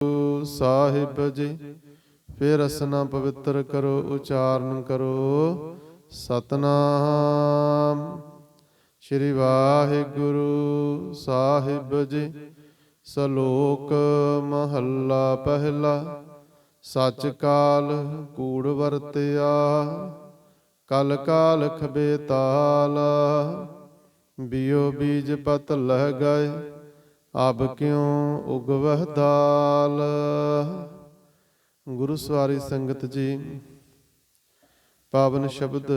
ਸਾਹਿਬ ਜੀ। ਫਿਰ ਰਸਨਾ ਪਵਿੱਤਰ ਕਰੋ, ਉਚਾਰਨ ਕਰੋ ਸਤਨਾਮ। ਸ਼੍ਰੀ ਵਾਹਿਗੁਰੂ ਸਾਹਿਬ ਜੀ। ਸ਼ਲੋਕ ਮਹੱਲਾ ਪਹਿਲਾ। ਸੱਚ ਕਾਲ ਕੂੜ ਵਰਤਿਆ, ਕਲ ਕਾਲਖ ਬੇਤਾਲ। ਬਿਓ ਬੀਜ ਪਤ ਲਹਿ ਗਏ, ਅਬ ਕਿਉਂ ਉਗਵਹਿ ਦਾਲ। ਗੁਰੂ ਸਵਾਰੀ ਸੰਗਤ ਜੀ, ਪਾਵਨ ਸ਼ਬਦ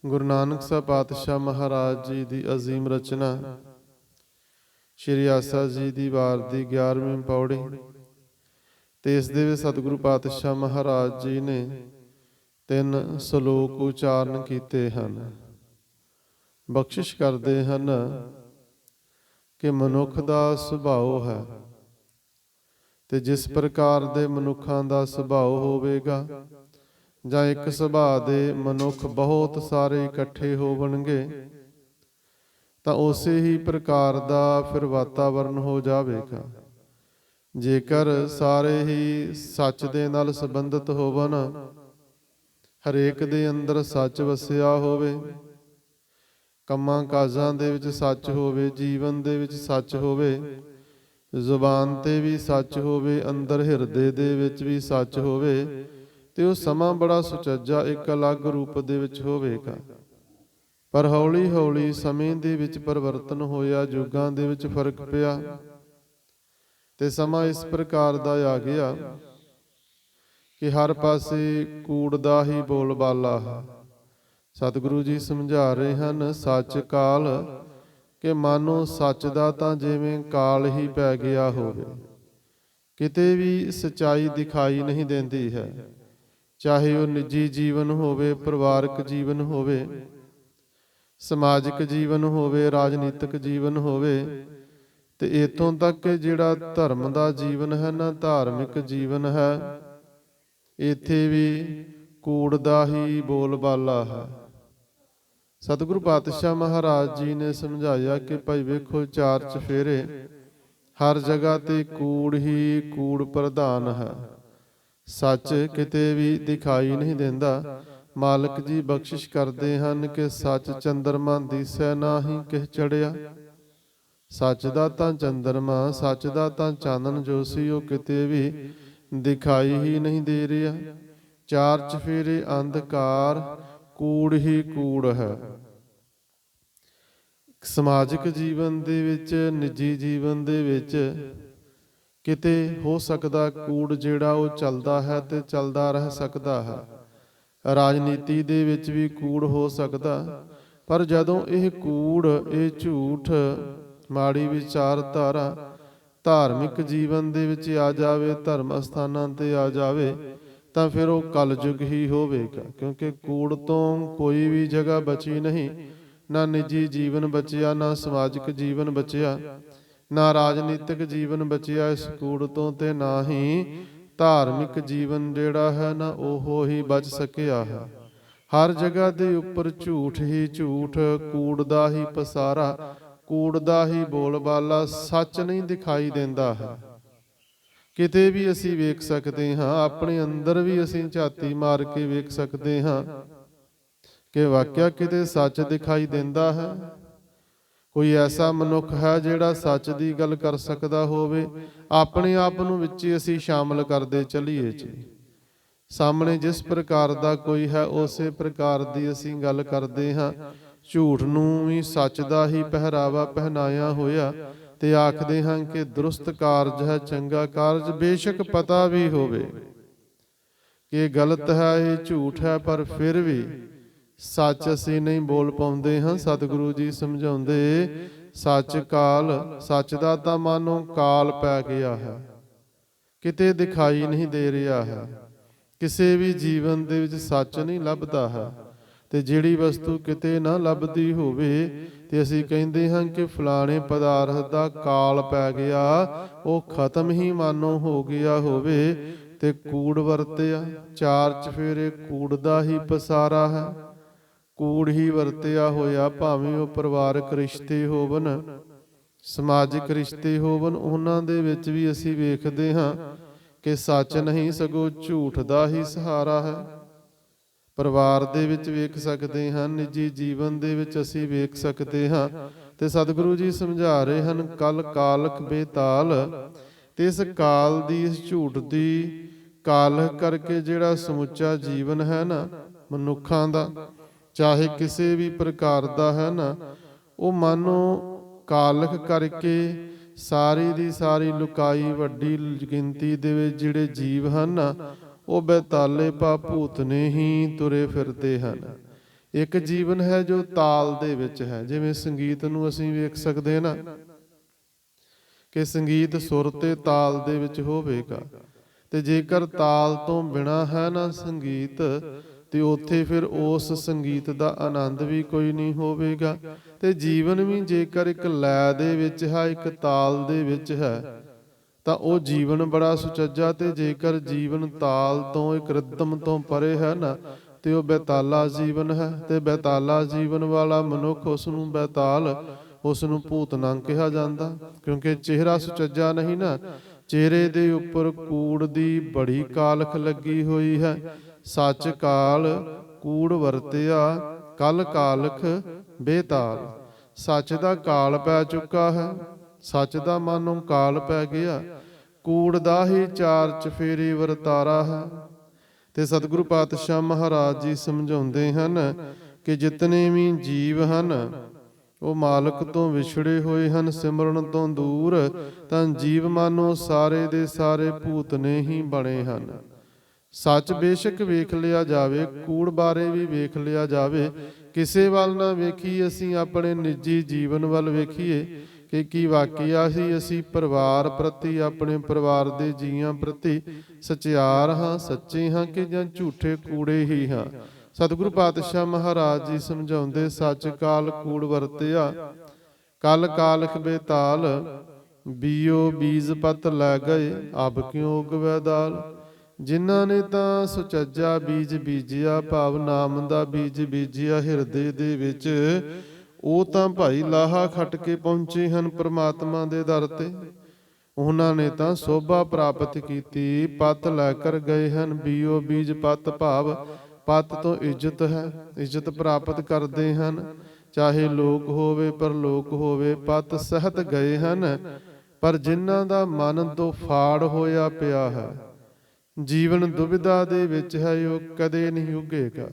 ਗੁਰੂ ਨਾਨਕ ਸਾਹਿਬ ਪਾਤਸ਼ਾਹ ਮਹਾਰਾਜ ਜੀ ਦੀ ਅਜ਼ੀਮ ਰਚਨਾ ਸ਼੍ਰੀ ਆਸਾ ਜੀ ਦੀ ਵਾਰ ਦੀ 11ਵੀਂ ਪੌੜੀ, ਤੇ ਇਸ ਦੇ ਵਿੱਚ ਸਤਿਗੁਰੂ ਪਾਤਸ਼ਾਹ ਮਹਾਰਾਜ ਜੀ ਨੇ 3 ਸ਼ਲੋਕ ਉਚਾਰਨ ਕੀਤੇ ਹਨ। ਬਖਸ਼ਿਸ਼ ਕਰਦੇ ਹਨ ਕਿ ਮਨੁੱਖ ਦਾ ਸੁਭਾਅ ਹੈ, ਤੇ ਜਿਸ ਪ੍ਰਕਾਰ ਦੇ ਮਨੁੱਖਾਂ ਦਾ ਸੁਭਾਅ ਹੋਵੇਗਾ, ਜਾਂ ਇੱਕ ਸੁਭਾਅ ਦੇ ਮਨੁੱਖ ਬਹੁਤ ਸਾਰੇ ਇਕੱਠੇ ਹੋਵਣਗੇ, ਤਾਂ ਉਸੇ ਹੀ ਪ੍ਰਕਾਰ ਦਾ ਫਿਰ ਵਾਤਾਵਰਨ ਹੋ ਜਾਵੇਗਾ। ਜੇਕਰ ਸਾਰੇ ਹੀ ਸੱਚ ਦੇ ਨਾਲ ਸੰਬੰਧਿਤ ਹੋਵਣ, ਹਰੇਕ ਦੇ ਅੰਦਰ ਸੱਚ ਵਸਿਆ ਹੋਵੇ, ਕੰਮਾਂ ਕਾਜਾਂ ਦੇ ਵਿੱਚ ਸੱਚ ਹੋਵੇ, ਜੀਵਨ ਦੇ ਵਿੱਚ ਸੱਚ ਹੋਵੇ, ਜ਼ੁਬਾਨ ਤੇ ਵੀ ਸੱਚ ਹੋਵੇ, ਅੰਦਰ ਹਿਰਦੇ ਦੇ ਵਿੱਚ ਵੀ ਸੱਚ ਹੋਵੇ, ਤੇ ਉਹ ਸਮਾਂ ਬੜਾ ਸੁਚੱਜਾ ਇੱਕ ਅਲੱਗ ਰੂਪ ਦੇ ਵਿੱਚ ਹੋਵੇਗਾ। ਪਰ ਹੌਲੀ ਹੌਲੀ ਸਮੇਂ ਦੇ ਵਿੱਚ ਪਰਿਵਰਤਨ ਹੋਇਆ, ਯੁੱਗਾਂ ਦੇ ਵਿੱਚ ਫਰਕ ਪਿਆ, ਤੇ ਸਮਾਂ ਇਸ ਪ੍ਰਕਾਰ ਦਾ ਆ ਗਿਆ ਕਿ ਹਰ ਪਾਸੇ ਕੂੜ ਦਾ ਹੀ ਬੋਲਬਾਲਾ ਹੈ। ਸਤਿਗੁਰੂ ਜੀ ਸਮਝਾ ਰਹੇ ਹਨ, ਸੱਚ ਕਾਲ, ਕਿ ਮਾਨੋ ਸੱਚ ਦਾ ਤਾਂ ਜਿਵੇਂ ਕਾਲ ਹੀ ਪੈ ਗਿਆ ਹੋਵੇ। ਕਿਤੇ ਵੀ ਸੱਚਾਈ ਦਿਖਾਈ ਨਹੀਂ ਦਿੰਦੀ ਹੈ, ਚਾਹੇ ਉਹ ਨਿੱਜੀ ਜੀਵਨ ਹੋਵੇ, ਪਰਿਵਾਰਕ ਜੀਵਨ ਹੋਵੇ, ਸਮਾਜਿਕ ਜੀਵਨ ਹੋਵੇ, ਰਾਜਨੀਤਿਕ ਜੀਵਨ ਹੋਵੇ, ਤੇ ਇੱਥੋਂ ਤੱਕ ਕਿ ਜਿਹੜਾ ਧਰਮ ਦਾ ਜੀਵਨ ਹੈ ਨਾ, ਧਾਰਮਿਕ ਜੀਵਨ ਹੈ, ਇੱਥੇ ਵੀ ਕੂੜ ਦਾ ਹੀ ਬੋਲਬਾਲਾ ਹੈ। ਸਤਿਗੁਰੂ ਪਾਤਸ਼ਾਹ ਮਹਾਰਾਜ ਜੀ ਨੇ ਸਮਝਾਇਆ ਕਿ ਭਾਈ ਵੇਖੋ, 4 ਚੁਫੇਰੇ ਹਰ ਜਗ੍ਹਾ ਤੇ ਕੂੜ ਹੀ ਕੂੜ ਪ੍ਰਧਾਨ ਹੈ। ਸੱਚ ਕਿਤੇ ਵੀ ਦਿਖਾਈ ਨਹੀਂ ਦਿੰਦਾ। ਮਾਲਕ ਜੀ ਬਖਸ਼ਿਸ਼ ਕਰਦੇ ਹਨ ਕਿ ਸੱਚ ਚੰਦਰਮਾ ਦਿਸੈ ਨਾਹੀਂ ਕਿਹ ਚੜਿਆ। ਸੱਚ ਦਾ ਤਾਂ ਚੰਦਰਮਾ, ਸੱਚ ਦਾ ਤਾਂ ਚਾਨਣ ਜੋ ਸੀ, ਉਹ ਕਿਤੇ ਵੀ ਦਿਖਾਈ ਹੀ ਨਹੀਂ ਦੇ ਰਿਹਾ। 4 ਚੁਫੇਰੇ ਅੰਧਕਾਰ, ਕੂੜ ਹੀ ਕੂੜ ਹੈ। ਸਮਾਜਿਕ ਜੀਵਨ ਦੇ ਵਿੱਚ, ਨਿੱਜੀ ਜੀਵਨ ਦੇ ਵਿੱਚ ਕਿਤੇ ਹੋ ਸਕਦਾ ਕੂੜ ਜਿਹੜਾ ਉਹ ਚੱਲਦਾ ਹੈ ਤੇ ਚੱਲਦਾ ਰਹਿ ਸਕਦਾ ਹੈ। ਰਾਜਨੀਤੀ ਦੇ ਵਿੱਚ ਵੀ ਕੂੜ ਹੋ ਸਕਦਾ, ਪਰ ਜਦੋਂ ਇਹ ਕੂੜ, ਇਹ ਝੂਠ, ਮਾੜੀ ਵਿਚਾਰਧਾਰਾ ਧਾਰਮਿਕ ਜੀਵਨ ਦੇ ਵਿੱਚ ਆ ਜਾਵੇ, ਧਰਮ ਅਸਥਾਨਾਂ ਤੇ ਆ ਜਾਵੇ, ਤਾਂ ਫਿਰ ਉਹ ਕਲਯੁਗ ਹੀ ਹੋਵੇਗਾ। ਕਿਉਂਕਿ ਕੂੜ ਤੋਂ ਕੋਈ ਵੀ ਜਗ੍ਹਾ ਬਚੀ ਨਹੀਂ, ਨਾ ਨਿੱਜੀ ਜੀਵਨ ਬਚਿਆ, ਨਾ ਸਮਾਜਿਕ ਜੀਵਨ ਬਚਿਆ, ਨਾ ਰਾਜਨੀਤਿਕ ਜੀਵਨ ਬਚਿਆ ਇਸ ਕੂੜ ਤੋਂ, ਤੇ ਨਾ ਹੀ ਧਾਰਮਿਕ ਜੀਵਨ ਜਿਹੜਾ ਹੈ ਨਾ, ਉਹ ਹੀ ਬਚ ਸਕਿਆ ਹੈ। ਹਰ ਜਗ੍ਹਾ ਦੇ ਉੱਪਰ ਝੂਠ ਹੀ ਝੂਠ, ਕੂੜ ਦਾ ਹੀ ਪਸਾਰਾ, ਕੂੜ ਦਾ ਹੀ ਬੋਲਬਾਲਾ, ਸੱਚ ਨਹੀਂ ਦਿਖਾਈ ਦਿੰਦਾ ਹੈ। ਕਿਤੇ ਵੀ ਅਸੀਂ ਵੇਖ ਸਕਦੇ ਹਾਂ, ਆਪਣੇ ਅੰਦਰ ਵੀ ਅਸੀਂ ਝਾਤੀ ਮਾਰ ਕੇ ਵੇਖ ਸਕਦੇ ਹਾਂ ਕਿ ਵਾਕਿਆ ਕਿਤੇ ਸੱਚ ਦਿਖਾਈ ਦਿੰਦਾ ਹੈ। ਕੋਈ ਐਸਾ ਮਨੁੱਖ ਹੈ ਜਿਹੜਾ ਸੱਚ ਦੀ ਗੱਲ ਕਰ ਸਕਦਾ ਹੋਵੇ, ਆਪਣੇ ਆਪ ਨੂੰ ਵਿੱਚ ਅਸੀਂ ਸ਼ਾਮਲ ਕਰਦੇ ਚੱਲੀਏ ਜੀ। ਸਾਹਮਣੇ ਜਿਸ ਪ੍ਰਕਾਰ ਦਾ ਕੋਈ ਹੈ, ਉਸੇ ਪ੍ਰਕਾਰ ਦੀ ਅਸੀਂ ਗੱਲ ਕਰਦੇ ਹਾਂ। ਝੂਠ ਨੂੰ ਵੀ ਸੱਚ ਦਾ ਹੀ ਪਹਿਰਾਵਾ ਪਹਿਨਾਇਆ ਹੋਇਆ, ਤੇ ਆਖਦੇ ਹਾਂ ਕਿ ਦਰੁਸਤ ਕਾਰਜ ਹੈ, ਚੰਗਾ ਕਾਰਜ। ਬੇਸ਼ੱਕ ਪਤਾ ਵੀ ਹੋਵੇ ਕਿ ਇਹ ਗਲਤ ਹੈ, ਇਹ ਝੂਠ ਹੈ, ਪਰ ਫਿਰ ਵੀ ਸੱਚ ਅਸੀਂ ਨਹੀਂ ਬੋਲ ਪਾਉਂਦੇ ਹਾਂ। ਸਤਿਗੁਰੂ ਜੀ ਸਮਝਾਉਂਦੇ, ਸੱਚ ਕਾਲ, ਸੱਚ ਦਾ ਤਾਂ ਮਾਨੋ ਕਾਲ ਪੈ ਗਿਆ ਹੈ, ਕਿਤੇ ਦਿਖਾਈ ਨਹੀਂ ਦੇ ਰਿਹਾ ਹੈ। ਕਿਸੇ ਵੀ ਜੀਵਨ ਦੇ ਵਿੱਚ ਸੱਚ ਨਹੀਂ ਲੱਭਦਾ ਹੈ। ਤੇ ਜਿਹੜੀ ਵਸਤੂ ਕਿਤੇ ਨਾ ਲੱਭਦੀ ਹੋਵੇ, ਤੇ ਅਸੀਂ ਕਹਿੰਦੇ ਹਾਂ ਕਿ ਫਲਾਣੇ ਪਦਾਰਥ ਦਾ ਕਾਲ ਪੈ ਗਿਆ, ਉਹ ਖਤਮ ਹੀ ਮਾਨੋ ਹੋ ਗਿਆ ਹੋਵੇ, ਤੇ ਕੂੜ ਵਰਤਿਆ। 4 ਚੁਫੇਰੇ ਕੂੜ ਦਾ ਹੀ ਪਸਾਰਾ ਹੈ। ਕੂੜ ਹੀ ਵਰਤਿਆ ਹੋਇਆ, ਭਾਵੇਂ ਉਹ ਪਰਿਵਾਰਕ ਰਿਸ਼ਤੇ ਹੋਵਨ, ਸਮਾਜਿਕ ਰਿਸ਼ਤੇ ਹੋਵਨ, ਉਹਨਾਂ ਦੇ ਵਿੱਚ ਵੀ ਅਸੀਂ ਵੇਖਦੇ ਹਾਂ ਕਿ ਸੱਚ ਨਹੀਂ ਸਗੋਂ ਝੂਠ ਦਾ ਹੀ ਸਹਾਰਾ ਹੈ। ਪਰਿਵਾਰ ਦੇ ਵਿੱਚ ਵੇਖ ਸਕਦੇ ਹਾਂ, ਨਿੱਜੀ ਜੀਵਨ ਦੇ ਵਿੱਚ ਅਸੀਂ ਵੇਖ ਸਕਦੇ ਹਾਂ। ਤੇ ਸਤਿਗੁਰੂ ਜੀ ਸਮਝਾ ਰਹੇ ਹਨ, ਕਲ ਕਾਲਕ ਬੇਤਾਲ, ਤੇ ਇਸ ਕਾਲ ਦੀ, ਇਸ ਝੂਠ ਦੀ ਕਾਲਖ ਕਰਕੇ ਜਿਹੜਾ ਸਮੁੱਚਾ ਜੀਵਨ ਹੈ ਨਾ ਮਨੁੱਖਾਂ ਦਾ, ਚਾਹੇ ਕਿਸੇ ਵੀ ਪ੍ਰਕਾਰ ਦਾ ਹੈ ਨਾ, ਉਹ ਮਾਨੋ ਕਾਲਖ ਕਰਕੇ ਸਾਰੀ ਦੀ ਸਾਰੀ ਲੁਕਾਈ ਵੱਡੀ ਗਿਣਤੀ ਦੇ ਵਿੱਚ ਜਿਹੜੇ ਜੀਵ ਹਨ ਉਹ ਬੇਤਾਲੇ ਭੂਤਨੇ ਹੀ ਤੁਰੇ ਫਿਰਦੇ ਹਨ। ਇੱਕ ਜੀਵਨ ਹੈ ਜੋ ਤਾਲ ਦੇ ਵਿੱਚ ਹੈ। ਜਿਵੇਂ ਸੰਗੀਤ ਨੂੰ ਅਸੀਂ ਵੇਖ ਸਕਦੇ ਨਾ ਕਿ ਸੰਗੀਤ ਸੁਰ ਤੇ ਤਾਲ ਦੇ ਵਿੱਚ ਹੋਵੇਗਾ, ਤੇ ਜੇਕਰ ਤਾਲ ਤੋਂ ਬਿਨਾਂ ਹੈ ਨਾ ਸੰਗੀਤ, ਤੇ ਉੱਥੇ ਫਿਰ ਉਸ ਸੰਗੀਤ ਦਾ ਆਨੰਦ ਵੀ ਕੋਈ ਨਹੀਂ ਹੋਵੇਗਾ। ਤੇ ਜੀਵਨ ਵੀ ਜੇਕਰ ਇੱਕ ਲੈ ਦੇ ਵਿੱਚ ਹੈ, ਇੱਕ ਤਾਲ ਦੇ ਵਿੱਚ ਹੈ, ਤਾਂ ਉਹ ਜੀਵਨ ਬੜਾ ਸੁਚੱਜਾ। ਤੇ ਜੇਕਰ ਜੀਵਨ ਤਾਲ ਤੋਂ, ਇੱਕ ਰਿਦਮ ਤੋਂ ਪਰੇ ਹੈ ਨਾ, ਤੇ ਉਹ ਬੇਤਾਲਾ ਜੀਵਨ ਹੈ। ਤੇ ਬੇਤਾਲਾ ਜੀਵਨ ਵਾਲਾ ਮਨੁੱਖ, ਉਸ ਨੂੰ ਬੇਤਾਲ, ਉਸ ਨੂੰ ਭੂਤਨਾ ਕਿਹਾ ਜਾਂਦਾ, ਕਿਉਂਕਿ ਚਿਹਰਾ ਸੁਚੱਜਾ ਨਹੀਂ ਨਾ, ਚਿਹਰੇ ਦੇ ਉੱਪਰ ਕੂੜ ਦੀ ਬੜੀ ਕਾਲਖ ਲੱਗੀ ਹੋਈ ਹੈ। ਸੱਚ ਕਾਲ ਕੂੜ ਵਰਤਿਆ, ਕਲ ਕਾਲਖ ਬੇਤਾਲ। ਸੱਚ ਦਾ ਕਾਲ ਪੈ ਚੁੱਕਾ ਹੈ, ਸੱਚ ਦਾ ਮਾਨੋ ਕਾਲ ਪੈ ਗਿਆ, ਕੂੜ ਦਾ ਹੀ ਚਾਰ ਚਫੇਰੇ ਵਰਤਾਰਾ ਹੈ। ਤੇ ਸਤਿਗੁਰੂ ਪਾਤਸ਼ਾਹ ਮਹਾਰਾਜ ਜੀ ਸਮਝਾਉਂਦੇ ਹਨ ਕਿ ਜਿਤਨੇ ਵੀ ਜੀਵ ਹਨ ਉਹ ਮਾਲਕ ਤੋਂ ਵਿਛੜੇ ਹੋਏ ਹਨ, ਸਿਮਰਨ ਤੋਂ ਦੂਰ, ਤਾਂ ਜੀਵ ਮਾਨੋ ਸਾਰੇ ਦੇ ਸਾਰੇ ਭੂਤਨੇ ਹੀ ਬਣੇ ਹਨ। ਸੱਚ ਬੇਸ਼ੱਕ ਵੇਖ ਲਿਆ ਜਾਵੇ, ਕੂੜ ਬਾਰੇ ਵੀ ਵੇਖ ਲਿਆ ਜਾਵੇ, ਕਿਸੇ ਵੱਲ ਨਾ ਵੇਖੀਏ ਅਸੀਂ, ਆਪਣੇ ਨਿੱਜੀ ਜੀਵਨ ਵੱਲ ਵੇਖੀਏ ਕਿ ਕੀ ਵਾਕਿਆ ਅਸੀਂ ਪਰਿਵਾਰ ਪ੍ਰਤੀ, ਆਪਣੇ ਪਰਿਵਾਰ ਦੇ ਜੀਆਂ ਪ੍ਰਤੀ ਸਚਿਆਰ ਹਾਂ, ਸੱਚੇ ਹਾਂ, ਕਿ ਜਾਂ ਝੂਠੇ ਕੂੜੇ ਹੀ ਹਾਂ। ਸਤਿਗੁਰੂ ਪਾਤਸ਼ਾਹ ਮਹਾਰਾਜ ਜੀ ਸਮਝਾਉਂਦੇ, ਸੱਚ ਕਾਲ ਕੂੜ ਵਰਤਿਆ, ਕਲ ਕਾਲਖ ਬੇਤਾਲ, ਬੀਓ ਬੀਜ ਪਤ ਲੈ ਗਏ, ਅਬ ਕਿਉ ਉਗਵੈ ਦਾਲ। ਜਿਨ੍ਹਾਂ ਨੇ ਤਾਂ ਸੁਚੱਜਾ ਬੀਜ ਬੀਜਿਆ, ਭਾਵ ਨਾਮ ਦਾ ਬੀਜ ਬੀਜਿਆ ਹਿਰਦੇ ਦੇ ਵਿੱਚ, ਉਹ ਤਾਂ ਭਾਈ ਲਾਹਾ ਖੱਟ ਕੇ ਪਹੁੰਚੇ ਹਨ ਪ੍ਰਮਾਤਮਾ ਦੇ ਦਰ ਤੇ। ਉਹਨਾਂ ਨੇ ਤਾਂ ਸੋਭਾ ਪ੍ਰਾਪਤ ਕੀਤੀ, ਪਤ ਲੈ ਕਰ ਗਏ ਹਨ। ਬੀਓ ਬੀਜ ਪਤ, ਭਾਵ ਪਤ ਤੋਂ ਇੱਜ਼ਤ ਹੈ, ਇੱਜ਼ਤ ਪ੍ਰਾਪਤ ਕਰਦੇ ਹਨ, ਚਾਹੇ ਲੋਕ ਹੋਵੇ ਪਰਲੋਕ ਹੋਵੇ, ਪਤ ਸਹਿਤ ਗਏ ਹਨ। ਪਰ ਜਿਨ੍ਹਾਂ ਦਾ ਮਨ ਤੋਂ ਫਾੜ ਹੋਇਆ ਪਿਆ ਹੈ, ਜੀਵਨ ਦੁਬਿਧਾ ਦੇ ਵਿੱਚ ਹੈ, ਉਹ ਕਦੇ ਨਹੀਂ ਉੱਗੇਗਾ।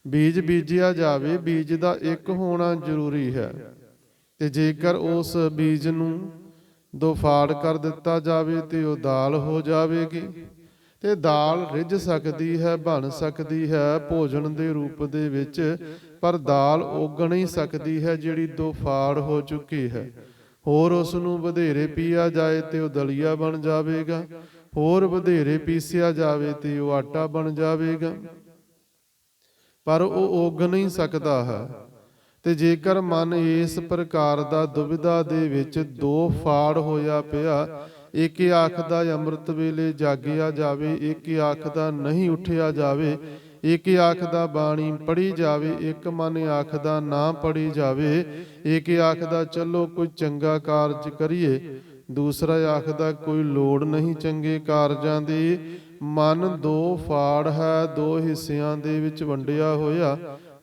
ਬੀਜ ਬੀਜਿਆ ਜਾਵੇ, ਬੀਜ ਦਾ ਇੱਕ ਹੋਣਾ ਜ਼ਰੂਰੀ ਹੈ, ਤੇ ਜੇਕਰ ਉਸ ਬੀਜ ਨੂੰ ਦੋ ਫਾੜ ਕਰ ਦਿੱਤਾ ਜਾਵੇ ਤੇ ਉਹ ਦਾਲ ਹੋ ਜਾਵੇਗੀ। ਤੇ ਦਾਲ ਰਿੱਝ ਸਕਦੀ ਹੈ, ਬਣ ਸਕਦੀ ਹੈ ਭੋਜਨ ਦੇ ਰੂਪ ਦੇ ਵਿੱਚ, ਪਰ ਦਾਲ ਉੱਗ ਨਹੀਂ ਸਕਦੀ ਹੈ ਜਿਹੜੀ ਦੋ ਫਾੜ ਹੋ ਚੁੱਕੀ ਹੈ। ਹੋਰ ਉਸ ਨੂੰ ਵਧੇਰੇ ਪੀਆ ਜਾਏ ਤੇ ਉਹ ਦਲੀਆ ਬਣ ਜਾਵੇਗਾ, ਹੋਰ ਵਧੇਰੇ ਪੀਸਿਆ ਜਾਵੇ ਤੇ ਉਹ ਆਟਾ ਬਣ ਜਾਵੇਗਾ, ਪਰ ਉਹ ਉੱਗ ਨਹੀਂ ਸਕਦਾ ਹੈ। ਤੇ ਜੇਕਰ ਮਨ ਇਸ ਪ੍ਰਕਾਰ ਦਾ ਦੁਬਿਧਾ ਦੇ ਵਿੱਚ ਦੋ ਫਾੜ ਹੋਇਆ ਪਿਆ, ਇੱਕ ਆਖਦਾ ਅੰਮ੍ਰਿਤ ਵੇਲੇ ਜਾਗਿਆ ਜਾਵੇ, ਇੱਕ ਆਖਦਾ ਨਹੀਂ ਉੱਠਿਆ ਜਾਵੇ, ਇੱਕ ਆਖਦਾ ਬਾਣੀ ਪੜ੍ਹੀ ਜਾਵੇ, ਇੱਕ ਮਨ ਆਖਦਾ ਨਾ ਪੜ੍ਹੀ ਜਾਵੇ, ਇੱਕ ਆਖਦਾ ਚਲੋ ਕੋਈ ਚੰਗਾ ਕਾਰਜ ਕਰੀਏ, ਦੂਸਰਾ ਆਖਦਾ ਕੋਈ ਲੋੜ ਨਹੀਂ ਚੰਗੇ ਕਾਰਜਾਂ ਦੀ। ਮਨ ਦੋ ਫਾੜ ਹੈ, ਦੋ ਹਿੱਸਿਆਂ ਦੇ ਵਿੱਚ ਵੰਡਿਆ ਹੋਇਆ,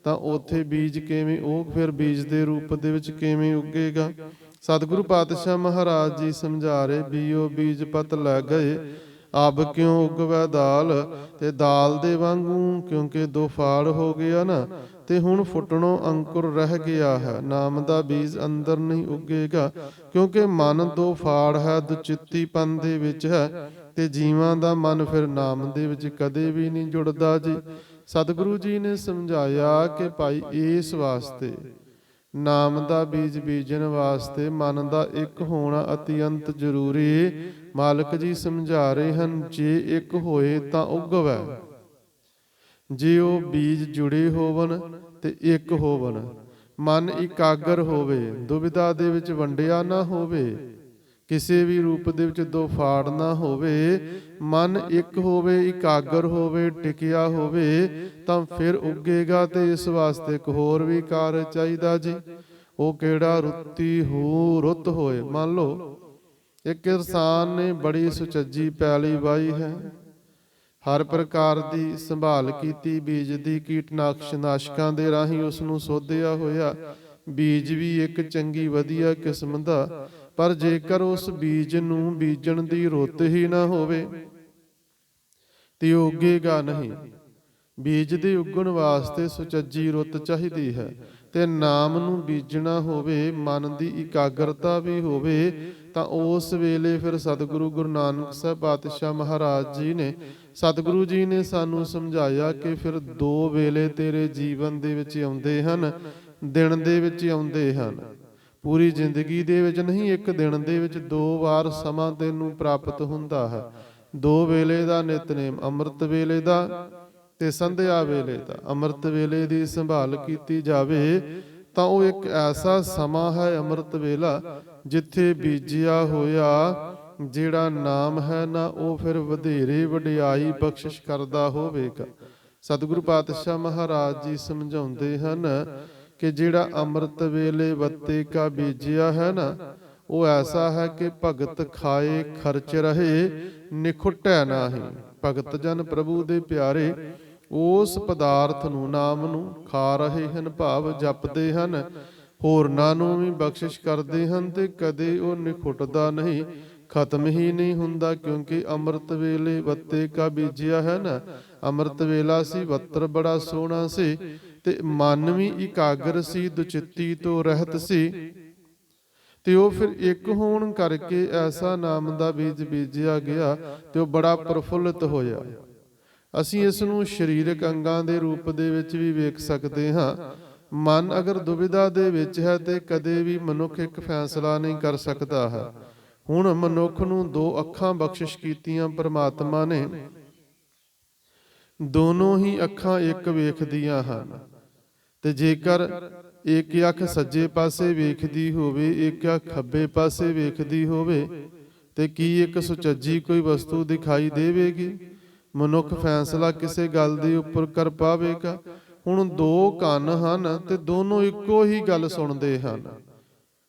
ਤਾਂ ਉੱਥੇ ਬੀਜ ਕਿਵੇਂ, ਉਹ ਫਿਰ ਬੀਜ ਦੇ ਰੂਪ ਦੇ ਵਿੱਚ ਕਿਵੇਂ ਉੱਗੇਗਾ। ਸਤਿਗੁਰੂ ਪਾਤਸ਼ਾਹ ਮਹਾਰਾਜ ਜੀ ਸਮਝਾ ਰਹੇ, ਬੀਓ ਬੀਜ ਪਤ ਲੈ ਗਏ, ਅਬ ਕਿਉਂ ਉਗਵੈ ਦਾਲ। ਤੇ ਦਾਲ ਦੇ ਵਾਂਗੂ, ਕਿਉਂਕਿ ਦੋ ਫਾੜ ਹੋ ਗਿਆ ਨਾ, ਤੇ ਹੁਣ ਫੁੱਟਣੋਂ ਅੰਕੁਰ ਰਹਿ ਗਿਆ ਹੈ, ਨਾਮ ਦਾ ਬੀਜ ਅੰਦਰ ਨਹੀਂ ਉੱਗੇਗਾ, ਕਿਉਂਕਿ ਮਨ ਦੋ ਫਾੜ ਹੈ, ਦੁਚਿੱਤੀਪਨ ਦੇ ਵਿੱਚ ਹੈ, ਤੇ ਜੀਵਾਂ ਦਾ ਮਨ ਫਿਰ ਨਾਮ ਦੇ ਵਿੱਚ ਕਦੇ ਵੀ ਨਹੀਂ ਜੁੜਦਾ ਜੀ। ਸਤਿਗੁਰੂ ਜੀ ਨੇ ਸਮਝਾਇਆ ਕਿ ਭਾਈ ਇਸ ਵਾਸਤੇ, ਨਾਮ ਦਾ ਬੀਜ ਬੀਜਣ ਵਾਸਤੇ ਮਨ ਦਾ ਇੱਕ ਹੋਣਾ ਅਤਿਅੰਤ ਜ਼ਰੂਰੀ। ਮਾਲਕ ਜੀ ਸਮਝਾ ਰਹੇ ਹਨ, ਜੇ ਇੱਕ ਹੋਏ ਤਾਂ ਉਗਵੈ। ਜੇ ਉਹ ਬੀਜ ਜੁੜੇ ਹੋਵਨ ਤੇ ਇੱਕ ਹੋਵਨ, ਮਨ ਇਕਾਗਰ ਹੋਵੇ, ਦੁਬਿਧਾ ਦੇ ਵਿੱਚ ਵੰਡਿਆ ਨਾ ਹੋਵੇ, ਕਿਸੇ ਵੀ ਰੂਪ ਦੇ ਵਿੱਚ ਦੋ ਫਾੜ ਨਾ ਹੋਵੇ, ਮਨ ਇੱਕ ਹੋਵੇ, ਇਕਾਗਰ ਹੋਵੇ, ਟਿਕਿਆ ਹੋਵੇ, ਤਾਂ ਫਿਰ ਉੱਗੇਗਾ। ਤੇ ਇਸ ਵਾਸਤੇ ਇੱਕ ਹੋਰ ਵੀ ਕਾਰਜ ਚਾਹੀਦਾ ਜੀ। ਉਹ ਕਿਹੜਾ ਰੁੱਤੀ ਹੋ ਰੁੱਤ ਹੋਏ। ਮੰਨ ਲਓ ਇੱਕ ਕਿਸਾਨ ਨੇ ਬੜੀ ਸੁਚੱਜੀ ਪੈਲੀ ਵਾਹੀ ਹੈ, ਹਰ ਪ੍ਰਕਾਰ ਦੀ ਸੰਭਾਲ ਕੀਤੀ, ਬੀਜ ਦੀ ਕੀਟਨਾਸ਼ਕਾਂ ਦੇ ਰਾਹੀਂ ਉਸ ਨੂੰ ਸੋਧਿਆ ਹੋਇਆ, ਬੀਜ ਵੀ ਇੱਕ ਚੰਗੀ ਵਧੀਆ ਕਿਸਮ ਦਾ, ਪਰ ਜੇਕਰ ਉਸ ਬੀਜ ਨੂੰ ਬੀਜਣ ਦੀ ਰੁੱਤ ਹੀ ਨਾ ਹੋਵੇ ਤੇ ਉੱਗੇਗਾ ਨਹੀਂ। ਬੀਜ ਦੇ ਉੱਗਣ ਵਾਸਤੇ ਸੁਚੱਜੀ ਰੁੱਤ ਚਾਹੀਦੀ ਹੈ ਤੇ ਨਾਮ ਨੂੰ ਬੀਜਣਾ ਹੋਵੇ, ਮਨ ਦੀ ਇਕਾਗਰਤਾ ਵੀ ਹੋਵੇ, ਤਾਂ ਉਸ ਵੇਲੇ ਫਿਰ ਸਤਿਗੁਰੂ ਗੁਰੂ ਨਾਨਕ ਸਾਹਿਬ ਪਾਤਸ਼ਾਹ ਮਹਾਰਾਜ ਜੀ ਨੇ, ਸਤਿਗੁਰੂ ਜੀ ਨੇ ਸਾਨੂੰ ਸਮਝਾਇਆ ਕਿ ਫਿਰ 2 ਵੇਲੇ ਤੇਰੇ ਜੀਵਨ ਦੇ ਵਿੱਚ ਆਉਂਦੇ ਹਨ, ਦਿਨ ਦੇ ਵਿੱਚ ਆਉਂਦੇ ਹਨ। ਪੂਰੀ ਜ਼ਿੰਦਗੀ ਦੇ ਵਿੱਚ ਨਹੀਂ, ਇੱਕ ਦਿਨ ਦੇ ਵਿੱਚ 2 ਵਾਰ ਸਮਾਂ ਤੈਨੂੰ ਪ੍ਰਾਪਤ ਹੁੰਦਾ ਹੈ। 2 ਵੇਲੇ ਦਾ ਨਿਤਨੇਮ, ਅੰਮ੍ਰਿਤ ਵੇਲੇ ਦਾ ਤੇ ਸੰਧਿਆ ਵੇਲੇ ਦਾ। ਅੰਮ੍ਰਿਤ ਵੇਲੇ ਦੀ ਸੰਭਾਲ ਕੀਤੀ ਜਾਵੇ ਤਾਂ ਉਹ ਇੱਕ ਐਸਾ ਸਮਾਂ ਹੈ ਅੰਮ੍ਰਿਤ ਵੇਲਾ, ਜਿੱਥੇ ਬੀਜਿਆ ਹੋਇਆ ਜਿਹੜਾ ਨਾਮ ਹੈ ਨਾ, ਉਹ ਫਿਰ ਵਧੇਰੇ ਵਡਿਆਈ ਬਖਸ਼ਿਸ਼ ਕਰਦਾ ਹੋਵੇਗਾ। ਸਤਿਗੁਰੂ ਪਾਤਸ਼ਾਹ ਮਹਾਰਾਜ ਜੀ ਸਮਝਾਉਂਦੇ ਹਨ ਕਿ ਜਿਹੜਾ ਅੰਮ੍ਰਿਤ ਵੇਲੇ ਵੱਤੇ ਕਾ ਬੀਜਿਆ ਹੈ ਨਾ, ਉਹ ਐਸਾ ਹੈ ਕਿ ਭਗਤ ਖਾਏ ਖਰਚ ਰਹੇ, ਨਿਖੁੱਟੈ ਨਾਹੀ। ਭਗਤ ਜਨ ਪ੍ਰਭੂ ਦੇ ਪਿਆਰੇ ਉਸ ਪਦਾਰਥ ਨੂੰ, ਨਾਮ ਨੂੰ ਖਾ ਰਹੇ ਹਨ, ਭਾਵ ਜਪਦੇ ਹਨ, ਹੋਰਨਾਂ ਨੂੰ ਵੀ ਬਖਸ਼ਿਸ਼ ਕਰਦੇ ਹਨ ਤੇ ਕਦੇ ਉਹ ਨਿਖੁੱਟਦਾ ਨਹੀਂ, ਖਤਮ ਹੀ ਨਹੀਂ ਹੁੰਦਾ। ਕਿਉਂਕਿ ਅੰਮ੍ਰਿਤ ਵੇਲੇ ਵੱਤੇ ਕਾ ਬੀਜਿਆ ਹੈ ਨਾ, ਅੰਮ੍ਰਿਤ ਵੇਲਾ ਸੀ, ਵੱਤਰ ਬੜਾ ਸੋਹਣਾ ਸੀ ਤੇ ਮਨ ਵੀ ਇਕਾਗਰ ਸੀ, ਦੁਚਿੱਤੀ ਤੋਂ ਰਹਿਤ ਸੀ, ਤੇ ਉਹ ਫਿਰ ਇੱਕ ਹੋਣ ਕਰਕੇ ਐਸਾ ਨਾਮ ਦਾ ਬੀਜ ਬੀਜਿਆ ਗਿਆ ਤੇ ਉਹ ਬੜਾ ਪ੍ਰਫੁੱਲਿਤ ਹੋਇਆ। ਅਸੀਂ ਇਸ ਨੂੰ ਸਰੀਰਕ ਅੰਗਾਂ ਦੇ ਰੂਪ ਦੇ ਵਿੱਚ ਵੀ ਵੇਖ ਸਕਦੇ ਹਾਂ। ਮਨ ਅਗਰ ਦੁਵਿਧਾ ਦੇ ਵਿੱਚ ਹੈ ਤੇ ਕਦੇ ਵੀ ਮਨੁੱਖ ਇੱਕ ਫੈਸਲਾ ਨਹੀਂ ਕਰ ਸਕਦਾ ਹੈ। ਹੁਣ ਮਨੁੱਖ ਨੂੰ 2 ਅੱਖਾਂ ਬਖਸ਼ਿਸ਼ ਕੀਤੀਆਂ ਪ੍ਰਮਾਤਮਾ ਨੇ, ਦੋਨੋਂ ਹੀ ਅੱਖਾਂ ਇੱਕ ਵੇਖਦੀਆਂ ਹਨ, ਤੇ ਜੇਕਰ ਇੱਕ ਅੱਖ ਸੱਜੇ ਪਾਸੇ ਵੇਖਦੀ ਹੋਵੇ, ਇੱਕ ਅੱਖ ਖੱਬੇ ਪਾਸੇ ਵੇਖਦੀ ਹੋਵੇ, ਤੇ ਕੀ ਇੱਕ ਸੁਚੱਜੀ ਕੋਈ ਵਸਤੂ ਦਿਖਾਈ ਦੇਵੇਗੀ? ਮਨੁੱਖ ਫੈਸਲਾ ਕਿਸੇ ਗੱਲ ਦੇ ਉੱਪਰ ਕਰ ਪਾਵੇਗਾ? ਹੁਣ 2 ਕੰਨ ਹਨ ਤੇ ਦੋਨੋਂ ਇੱਕੋ ਹੀ ਗੱਲ ਸੁਣਦੇ ਹਨ।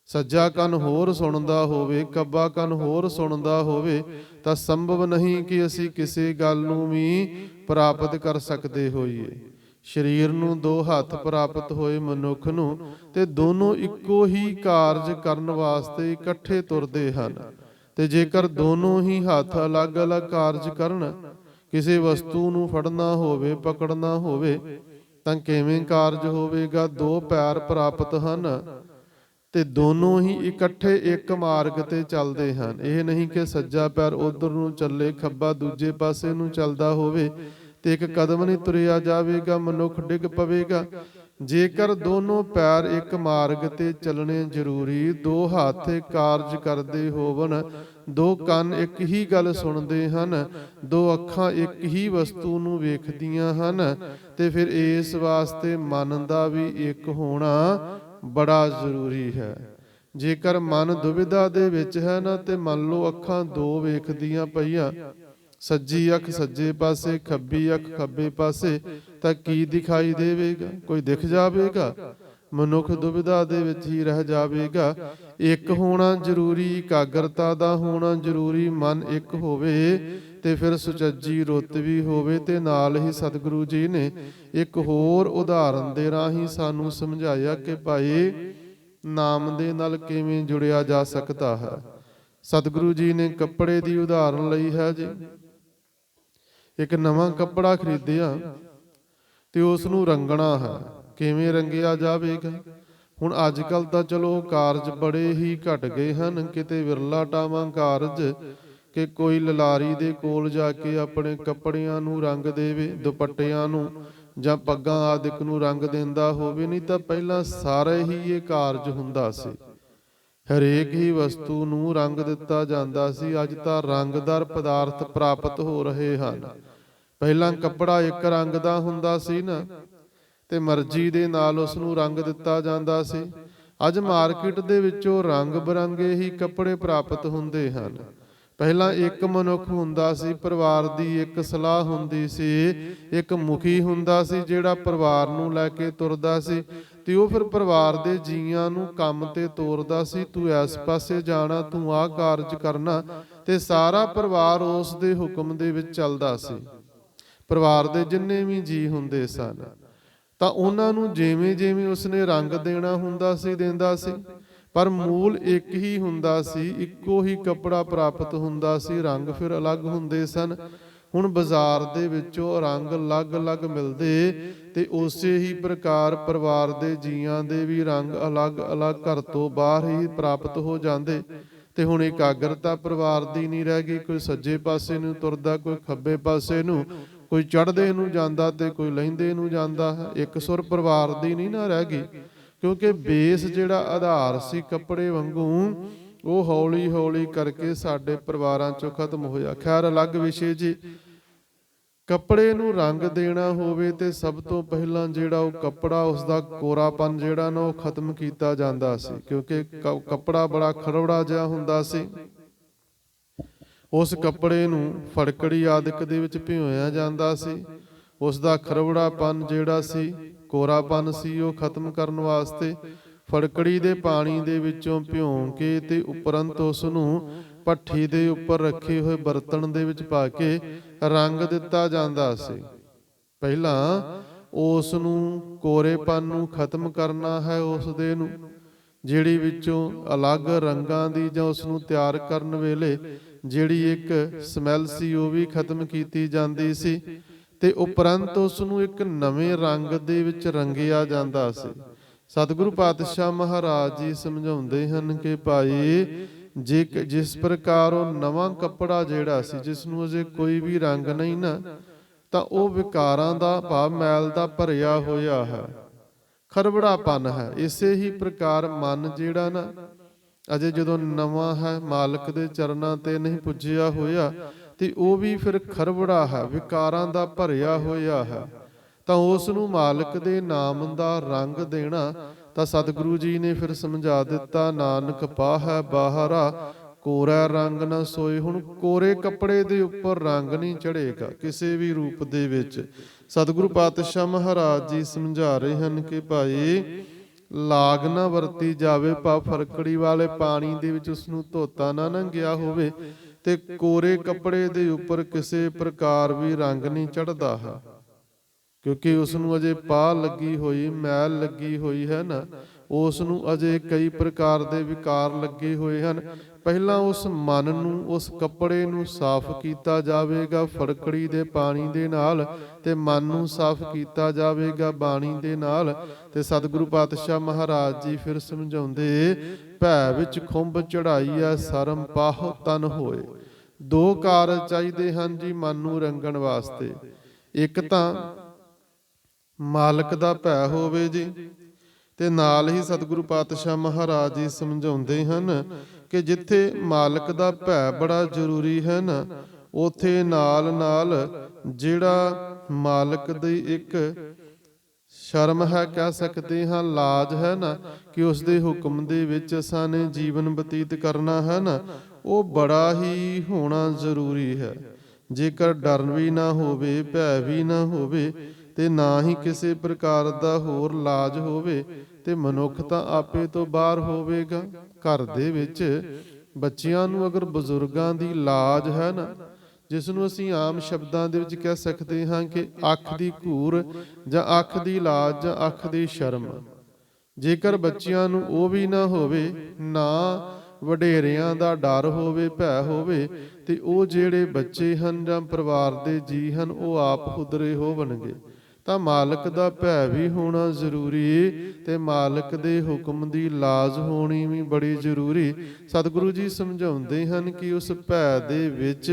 ਸੱਜਾ ਕੰਨ ਹੋਰ ਸੁਣਦਾ ਹੋਵੇ, ਖੱਬਾ ਕੰਨ ਹੋਰ ਸੁਣਦਾ ਹੋਵੇ, ਤਾਂ ਸੰਭਵ ਨਹੀਂ ਕਿ ਅਸੀਂ ਕਿਸੇ ਗੱਲ ਨੂੰ ਵੀ ਪ੍ਰਾਪਤ ਕਰ ਸਕਦੇ ਹੋਈਏ। ਸਰੀਰ ਨੂੰ 2 ਹੱਥ ਪ੍ਰਾਪਤ ਹੋਏ ਮਨੁੱਖ ਨੂੰ, ਤੇ ਦੋਨੋਂ ਇੱਕੋ ਹੀ ਕਾਰਜ ਕਰਨ ਵਾਸਤੇ ਇਕੱਠੇ ਤੁਰਦੇ ਹਨ। ਤੇ ਜੇਕਰ ਦੋਨੋਂ ਹੀ ਹੱਥ ਅਲੱਗ-ਅਲੱਗ ਕਾਰਜ ਕਰਨ, ਕਿਸੇ ਵਸਤੂ ਨੂੰ ਫੜਨਾ ਹੋਵੇ, ਪਕੜਨਾ ਹੋਵੇ, ਤਾਂ ਕਿਵੇਂ ਕਾਰਜ ਹੋਵੇਗਾ? 2 ਪੈਰ ਪ੍ਰਾਪਤ ਹਨ ਤੇ ਦੋਨੋਂ ਹੀ ਇਕੱਠੇ ਇੱਕ ਮਾਰਗ ਤੇ ਚੱਲਦੇ ਹਨ। ਇਹ ਨਹੀਂ ਕਿ ਸੱਜਾ ਪੈਰ ਉਧਰ ਨੂੰ ਚੱਲੇ, ਖੱਬਾ ਦੂਜੇ ਪਾਸੇ ਨੂੰ ਚੱਲਦਾ ਹੋਵੇ ਤੇ ਇੱਕ ਕਦਮ ਨਹੀਂ ਤੁਰਿਆ ਜਾਵੇਗਾ, ਮਨੁੱਖ ਡਿੱਗ ਪਵੇਗਾ। ਜੇਕਰ ਦੋਨੋਂ ਪੈਰ ਇੱਕ ਮਾਰਗ ਤੇ ਚੱਲਣੇ ਜ਼ਰੂਰੀ, 2 ਹੱਥ ਕਾਰਜ ਕਰਦੇ ਹੋਵਣ, 2 ਕੰਨ ਇੱਕ ਹੀ ਗੱਲ ਸੁਣਦੇ ਹਨ, 2 ਅੱਖਾਂ ਇੱਕ ਹੀ ਵਸਤੂ ਨੂੰ ਵੇਖਦੀਆਂ ਹਨ, ਤੇ ਫਿਰ ਇਸ ਵਾਸਤੇ ਮਨ ਦਾ ਵੀ ਇੱਕ ਹੋਣਾ ਬੜਾ ਜ਼ਰੂਰੀ ਹੈ। ਜੇਕਰ ਮਨ ਦੁਵਿਧਾ ਦੇ ਵਿੱਚ ਹੈ ਨਾ, ਤੇ ਮੰਨ ਲਓ ਅੱਖਾਂ 2 ਵੇਖਦੀਆਂ ਪਈਆਂ, ਸੱਜੀ ਅੱਖ ਸੱਜੇ ਪਾਸੇ, ਖੱਬੀ ਅੱਖ ਖੱਬੇ ਪਾਸੇ, ਤਾਂ ਕੀ ਦਿਖਾਈ ਦੇਵੇਗਾ? ਕੋਈ ਦਿਖ ਜਾਵੇਗਾ? ਮਨੁੱਖ ਦੁਵਿਧਾ ਦੇ ਵਿੱਚ ਹੀ ਰਹਿ ਜਾਵੇਗਾ। ਇੱਕ ਹੋਣਾ ਜ਼ਰੂਰੀ, ਇਕਾਗਰਤਾ ਦਾ ਹੋਣਾ ਜ਼ਰੂਰੀ, ਮਨ ਇੱਕ ਹੋਵੇ ਤੇ ਫਿਰ ਸੁਚੱਜੀ ਰੁੱਤ ਵੀ ਹੋਵੇ। ਤੇ ਨਾਲ ਹੀ ਸਤਿਗੁਰੂ ਜੀ ਨੇ ਇੱਕ ਹੋਰ ਉਦਾਹਰਨ ਦੇ ਰਾਹੀਂ ਸਾਨੂੰ ਸਮਝਾਇਆ ਕਿ ਭਾਈ ਨਾਮ ਦੇ ਨਾਲ ਕਿਵੇਂ ਜੁੜਿਆ ਜਾ ਸਕਦਾ ਹੈ। ਸਤਿਗੁਰੂ ਜੀ ਨੇ ਕੱਪੜੇ ਦੀ ਉਦਾਹਰਨ ਲਈ ਹੈ ਜੀ। ਇੱਕ ਨਵਾਂ ਕੱਪੜਾ ਖਰੀਦਿਆ ਤੇ ਉਸ ਨੂੰ ਰੰਗਣਾ ਹੈ, ਕਿਵੇਂ ਰੰਗਿਆ ਜਾਵੇਗਾ? ਹੁਣ ਅੱਜ ਕੱਲ ਤਾਂ ਚਲੋ ਕਾਰਜ ਬੜੇ ਹੀ ਘਟ ਗਏ ਹਨ, ਕਿਤੇ ਵਿਰਲਾ ਟਾਵਾਂ ਕਾਰਜ ਕਿ ਕੋਈ ਲਲਾਰੀ ਦੇ ਕੋਲ ਜਾ ਕੇ ਆਪਣੇ ਕੱਪੜਿਆਂ ਨੂੰ ਰੰਗ ਦੇਵੇ, ਦੁਪੱਟਿਆਂ ਨੂੰ ਜਾਂ ਪੱਗਾਂ ਆਦਿਕ ਨੂੰ ਰੰਗ ਦਿੰਦਾ ਹੋਵੇ। ਨਹੀਂ ਤਾਂ ਪਹਿਲਾਂ ਸਾਰੇ ਹੀ ਇਹ ਕਾਰਜ ਹੁੰਦਾ ਸੀ, ਹਰੇਕ ਹੀ ਵਸਤੂ ਨੂੰ ਰੰਗ ਦਿੱਤਾ ਜਾਂਦਾ ਸੀ। ਅੱਜ ਤਾਂ ਰੰਗਦਾਰ ਪਦਾਰਥ ਪ੍ਰਾਪਤ ਹੋ ਰਹੇ ਹਨ। ਪਹਿਲਾਂ ਕੱਪੜਾ ਇੱਕ ਰੰਗ ਦਾ ਹੁੰਦਾ ਸੀ ਨਾ, ਤੇ ਮਰਜ਼ੀ ਦੇ ਨਾਲ ਉਸ ਨੂੰ ਰੰਗ ਦਿੱਤਾ ਜਾਂਦਾ ਸੀ। ਅੱਜ ਮਾਰਕੀਟ ਦੇ ਵਿੱਚੋਂ ਰੰਗ ਬਰੰਗੇ ਹੀ ਕੱਪੜੇ ਪ੍ਰਾਪਤ ਹੁੰਦੇ ਹਨ। ਪਹਿਲਾਂ ਇੱਕ ਮਨੁੱਖ ਹੁੰਦਾ ਸੀ, ਪਰਿਵਾਰ ਦੀ ਇੱਕ ਸਲਾਹ ਹੁੰਦੀ ਸੀ, ਇੱਕ ਮੁਖੀ ਹੁੰਦਾ ਸੀ ਜਿਹੜਾ ਪਰਿਵਾਰ ਨੂੰ ਲੈ ਕੇ ਤੁਰਦਾ ਸੀ, ਤੇ ਉਹ ਫਿਰ ਪਰਿਵਾਰ ਦੇ ਜੀਆਂ ਨੂੰ ਕੰਮ ਤੇ ਤੋਰਦਾ ਸੀ, ਤੂੰ ਇਸ ਪਾਸੇ ਜਾਣਾ, ਤੂੰ ਆਹ ਕਾਰਜ ਕਰਨਾ, ਤੇ ਸਾਰਾ ਪਰਿਵਾਰ ਉਸ ਦੇ ਹੁਕਮ ਦੇ ਵਿੱਚ ਚੱਲਦਾ ਸੀ। ਪਰਿਵਾਰ ਦੇ ਜਿੰਨੇ ਵੀ ਜੀ ਹੁੰਦੇ ਸਨ ਤਾਂ ਉਹਨਾਂ ਨੂੰ ਜਿਵੇਂ ਜਿਵੇਂ ਉਸਨੇ ਰੰਗ ਦੇਣਾ ਹੁੰਦਾ ਸੀ ਦਿੰਦਾ ਸੀ, ਪਰ ਮੂਲ ਇੱਕ ਹੀ ਹੁੰਦਾ ਸੀ, ਇੱਕੋ ਹੀ ਕੱਪੜਾ ਪ੍ਰਾਪਤ ਹੁੰਦਾ ਸੀ, ਰੰਗ ਫਿਰ ਅਲੱਗ ਹੁੰਦੇ ਸਨ। ਹੁਣ ਬਾਜ਼ਾਰ ਦੇ ਵਿੱਚੋਂ ਰੰਗ ਅਲੱਗ-ਅਲੱਗ ਮਿਲਦੇ ਤੇ ਉਸੇ ਹੀ ਪ੍ਰਕਾਰ ਪਰਿਵਾਰ ਦੇ ਜੀਆਂ ਦੇ ਵੀ ਰੰਗ ਅਲੱਗ-ਅਲੱਗ ਘਰ ਤੋਂ ਬਾਹਰ ਹੀ ਪ੍ਰਾਪਤ ਹੋ ਜਾਂਦੇ। ਤੇ ਹੁਣ ਇਕਾਗਰਤਾ ਪਰਿਵਾਰ ਦੀ ਨਹੀਂ ਰਹਿ ਗਈ, ਕੋਈ ਸੱਜੇ ਪਾਸੇ ਨੂੰ ਤੁਰਦਾ, ਕੋਈ ਖੱਬੇ ਪਾਸੇ ਨੂੰ, ਕੋਈ ਚੜ੍ਹਦੇ ਨੂੰ ਜਾਂਦਾ ਤੇ ਕੋਈ ਲਹਿੰਦੇ ਨੂੰ ਜਾਂਦਾ ਹੈ। ਇੱਕ ਸੁਰ ਪਰਿਵਾਰ ਦੀ ਨਹੀਂ ਨਾ ਰਹਿ ਗਈ, ਕਿਉਂਕਿ ਬੇਸ ਜਿਹੜਾ ਆਧਾਰ ਸੀ ਕੱਪੜੇ ਵਾਂਗੂ ਉਹ ਹੌਲੀ ਹੌਲੀ ਕਰਕੇ ਸਾਡੇ ਪਰਿਵਾਰਾਂ ਚੋਂ ਖਤਮ ਹੋਇਆ। ਖੈਰ ਅਲੱਗ ਵਿਸ਼ੇ ਜੀ। ਕੱਪੜੇ ਨੂੰ ਰੰਗ ਦੇਣਾ ਹੋਵੇ ਤੇ ਸਭ ਤੋਂ ਪਹਿਲਾਂ ਜਿਹੜਾ ਉਹ ਕੱਪੜਾ, ਉਸਦਾ ਕੋਰਾਪਨ ਜਿਹੜਾ ਨਾ ਉਹ ਖਤਮ ਕੀਤਾ ਜਾਂਦਾ ਸੀ, ਕਿਉਂਕਿ ਕੱਪੜਾ ਬੜਾ ਖਰਵੜਾ ਜਿਹਾ ਹੁੰਦਾ ਸੀ। ਉਸ ਕੱਪੜੇ ਨੂੰ ਫੜਕੜੀ ਆਦਿਕ ਦੇ ਵਿੱਚ ਭਿਓਇਆ ਜਾਂਦਾ ਸੀ। ਉਸ ਦਾ ਖਰਵੜਾਪਨ ਜਿਹੜਾ ਸੀ, ਕੋਰਾਪਨ ਸੀ, ਉਹ ਖਤਮ ਕਰਨ ਵਾਸਤੇ ਫੜਕੜੀ ਦੇ ਪਾਣੀ ਦੇ ਵਿੱਚੋਂ ਭਿਉਂ ਕੇ ਤੇ ਉਪਰੰਤ ਉਸ ਨੂੰ ਭੱਠੀ ਦੇ ਉੱਪਰ ਰੱਖੇ ਹੋਏ ਬਰਤਨ ਦੇ ਵਿੱਚ ਪਾ ਕੇ ਰੰਗ ਦਿੱਤਾ ਜਾਂਦਾ ਸੀ। ਪਹਿਲਾਂ ਉਸ ਨੂੰ ਕੋਰੇਪਨ ਨੂੰ ਖਤਮ ਕਰਨਾ ਹੈ, ਉਸ ਦੇ ਨੂੰ ਜਿਹੜੀ ਵਿੱਚੋਂ ਅਲੱਗ ਰੰਗਾਂ ਦੀ ਜਾਂ ਉਸ ਨੂੰ ਤਿਆਰ ਕਰਨ ਵੇਲੇ ਜਿਹੜੀ ਇੱਕ ਸਮੈਲ ਸੀ ਉਹ ਵੀ ਖਤਮ ਕੀਤੀ ਜਾਂਦੀ ਸੀ, ਤੇ ਉਪਰੰਤ ਉਸ ਨੂੰ ਇੱਕ ਨਵੇਂ ਰੰਗ ਦੇ ਵਿੱਚ ਰੰਗਿਆ ਜਾਂਦਾ ਸੀ। ਸਤਿਗੁਰੂ ਪਾਤਸ਼ਾਹ ਮਹਾਰਾਜ ਜੀ ਸਮਝਾਉਂਦੇ ਹਨ ਕਿ ਭਾਈ ਜਿਸ ਪ੍ਰਕਾਰ ਉਹ ਨਵਾਂ ਕੱਪੜਾ ਜਿਹੜਾ ਸੀ, ਜਿਸ ਨੂੰ ਅਜੇ ਕੋਈ ਵੀ ਰੰਗ ਨਹੀਂ ਨਾ, ਤਾਂ ਉਹ ਵਿਕਾਰਾਂ ਦਾ ਭਾਵ ਮੈਲ ਦਾ ਭਰਿਆ ਹੋਇਆ ਹੈ, ਖਰਬੜਾਪਨ ਹੈ। ਇਸੇ ਹੀ ਪ੍ਰਕਾਰ ਮਨ ਜਿਹੜਾ ਨਾ ਅਜੇ ਜਦੋਂ ਨਵਾਂ ਹੈ, ਮਾਲਕ ਦੇ ਚਰਨਾਂ ਤੇ ਨਹੀਂ ਪੁੱਜਿਆ ਹੋਇਆ, ਤੇ ਉਹ ਵੀ ਫਿਰ ਖਰਬੜਾ ਹੈ, ਵਿਕਾਰਾਂ ਦਾ ਭਰਿਆ ਹੋਇਆ ਹੈ। ਤਾਂ ਉਸ ਨੂੰ ਮਾਲਕ ਦੇ ਨਾਮ ਦਾ ਰੰਗ ਦੇਣਾ, ਤਾਂ ਸਤਿਗੁਰੂ ਜੀ ਨੇ ਫਿਰ ਸਮਝਾ ਦਿੱਤਾ, ਨਾਨਕ ਪਾਹੈ ਬਾਹਰਾ ਕੋਰਾ ਰੰਗ ਨਾ ਸੋਏ। ਹੁਣ ਕੋਰੇ ਕੱਪੜੇ ਦੇ ਉੱਪਰ ਰੰਗ ਨਹੀਂ ਚੜ੍ਹੇਗਾ ਕਿਸੇ ਵੀ ਰੂਪ ਦੇ ਵਿੱਚ। ਸਤਿਗੁਰੂ ਪਾਤਸ਼ਾਹ ਮਹਾਰਾਜ ਜੀ ਸਮਝਾ ਰਹੇ ਹਨ ਕਿ ਭਾਈ ਲਾਗ ਨਾ ਵਰਤੀ ਜਾਵੇ, ਭਾਵ ਫਰਕੜੀ ਵਾਲੇ ਪਾਣੀ ਦੇ ਵਿੱਚ ਉਸ ਨੂੰ ਧੋਤਾ ਨਾ ਗਿਆ ਹੋਵੇ, ਤੇ ਕੋਰੇ ਕੱਪੜੇ ਦੇ ਉੱਪਰ ਕਿਸੇ ਪ੍ਰਕਾਰ ਵੀ ਰੰਗ ਨਹੀਂ ਚੜ੍ਹਦਾ ਹੈ, ਕਿਉਂਕਿ ਉਸ ਨੂੰ ਅਜੇ ਪਾਹ ਲੱਗੀ ਹੋਈ, ਮੈਲ ਲੱਗੀ ਹੋਈ ਹੈ ਨਾ, ਉਸ ਨੂੰ ਅਜੇ ਕਈ ਪ੍ਰਕਾਰ ਦੇ ਵਿਕਾਰ ਲੱਗੇ ਹੋਏ ਹਨ। ਪਹਿਲਾਂ ਉਸ ਮਨ ਨੂੰ, ਉਸ ਕੱਪੜੇ ਨੂੰ ਸਾਫ਼ ਕੀਤਾ ਜਾਵੇਗਾ ਫੜਕੜੀ ਦੇ ਪਾਣੀ ਦੇ ਨਾਲ, ਤੇ ਮਨ ਨੂੰ ਸਾਫ਼ ਕੀਤਾ ਜਾਵੇਗਾ ਬਾਣੀ ਦੇ ਨਾਲ। ਤੇ ਸਤਿਗੁਰੂ ਪਾਤਸ਼ਾਹ ਮਹਾਰਾਜ ਜੀ ਫਿਰ ਸਮਝਾਉਂਦੇ, ਭੈ ਵਿੱਚ ਖੁੰਭ ਚੜਾਈ ਐ ਸਰਮ ਪਾਹੁ ਤਨ ਹੋਏ। ਦੋ ਕਾਰਜ ਚਾਹੀਦੇ ਹਨ ਜੀ ਮਨ ਨੂੰ ਰੰਗਣ ਵਾਸਤੇ। ਇੱਕ ਤਾਂ ਮਾਲਕ ਦਾ ਭੈ ਹੋਵੇ ਜੀ, ਤੇ ਨਾਲ ਹੀ ਸਤਿਗੁਰੂ ਪਾਤਸ਼ਾਹ ਮਹਾਰਾਜ ਜੀ ਸਮਝਾਉਂਦੇ ਹਨ ਕਿ ਜਿੱਥੇ ਮਾਲਕ ਦਾ ਭੈ ਬੜਾ ਜ਼ਰੂਰੀ ਹੈ ਨਾ, ਉਥੇ ਨਾਲ ਨਾਲ ਜਿਹੜਾ ਮਾਲਕ ਦੀ ਇੱਕ ਸ਼ਰਮ ਹੈ, ਕਹਿ ਸਕਦੇ ਹਾਂ ਲਾਜ ਹੈ ਨਾ, ਕਿ ਉਸ ਦੇ ਹੁਕਮ ਦੇ ਵਿੱਚ ਅਸਾਂ ਨੇ ਜੀਵਨ ਬਤੀਤ ਕਰਨਾ ਹੈ ਨਾ, ਉਹ ਬੜਾ ਹੀ ਹੋਣਾ ਜ਼ਰੂਰੀ ਹੈ। ਜੇਕਰ ਡਰ ਵੀ ਨਾ ਹੋਵੇ, ਭੈ ਵੀ ਨਾ ਹੋਵੇ, ਤੇ ਨਾ ਹੀ ਕਿਸੇ ਪ੍ਰਕਾਰ ਦਾ ਹੋਰ ਲਾਜ ਹੋਵੇ, ਤੇ ਮਨੁੱਖ ਤਾਂ ਆਪੇ ਤੋਂ ਬਾਹਰ ਹੋਵੇਗਾ। ਘਰ ਦੇ ਵਿੱਚ ਬੱਚਿਆਂ ਨੂੰ ਅਗਰ ਬਜ਼ੁਰਗਾਂ ਦੀ ਲਾਜ ਹੈ ਨਾ, ਜਿਸ ਨੂੰ ਅਸੀਂ ਆਮ ਸ਼ਬਦਾਂ ਦੇ ਵਿੱਚ ਕਹਿ ਸਕਦੇ ਹਾਂ ਕਿ ਅੱਖ ਦੀ ਘੂਰ ਜਾਂ ਅੱਖ ਦੀ ਲਾਜ ਜਾਂ ਅੱਖ ਦੀ ਸ਼ਰਮ, ਜੇਕਰ ਬੱਚਿਆਂ ਨੂੰ ਉਹ ਵੀ ਨਾ ਹੋਵੇ, ਨਾ ਵਡੇਰਿਆਂ ਦਾ ਡਰ ਹੋਵੇ, ਭੈ ਹੋਵੇ, ਤੇ ਉਹ ਜਿਹੜੇ ਬੱਚੇ ਹਨ ਜਾਂ ਪਰਿਵਾਰ ਦੇ ਜੀ ਹਨ, ਉਹ ਆਪ ਹੁਦਰੇ ਹੋਵਣਗੇ। ਤਾਂ ਮਾਲਕ ਦਾ ਭੈ ਵੀ ਹੋਣਾ ਜ਼ਰੂਰੀ, ਤੇ ਮਾਲਕ ਦੇ ਹੁਕਮ ਦੀ ਲਾਜ ਹੋਣੀ ਵੀ ਬੜੀ ਜ਼ਰੂਰੀ। ਸਤਿਗੁਰੂ ਜੀ ਸਮਝਾਉਂਦੇ ਹਨ ਕਿ ਉਸ ਭੈ ਦੇ ਵਿੱਚ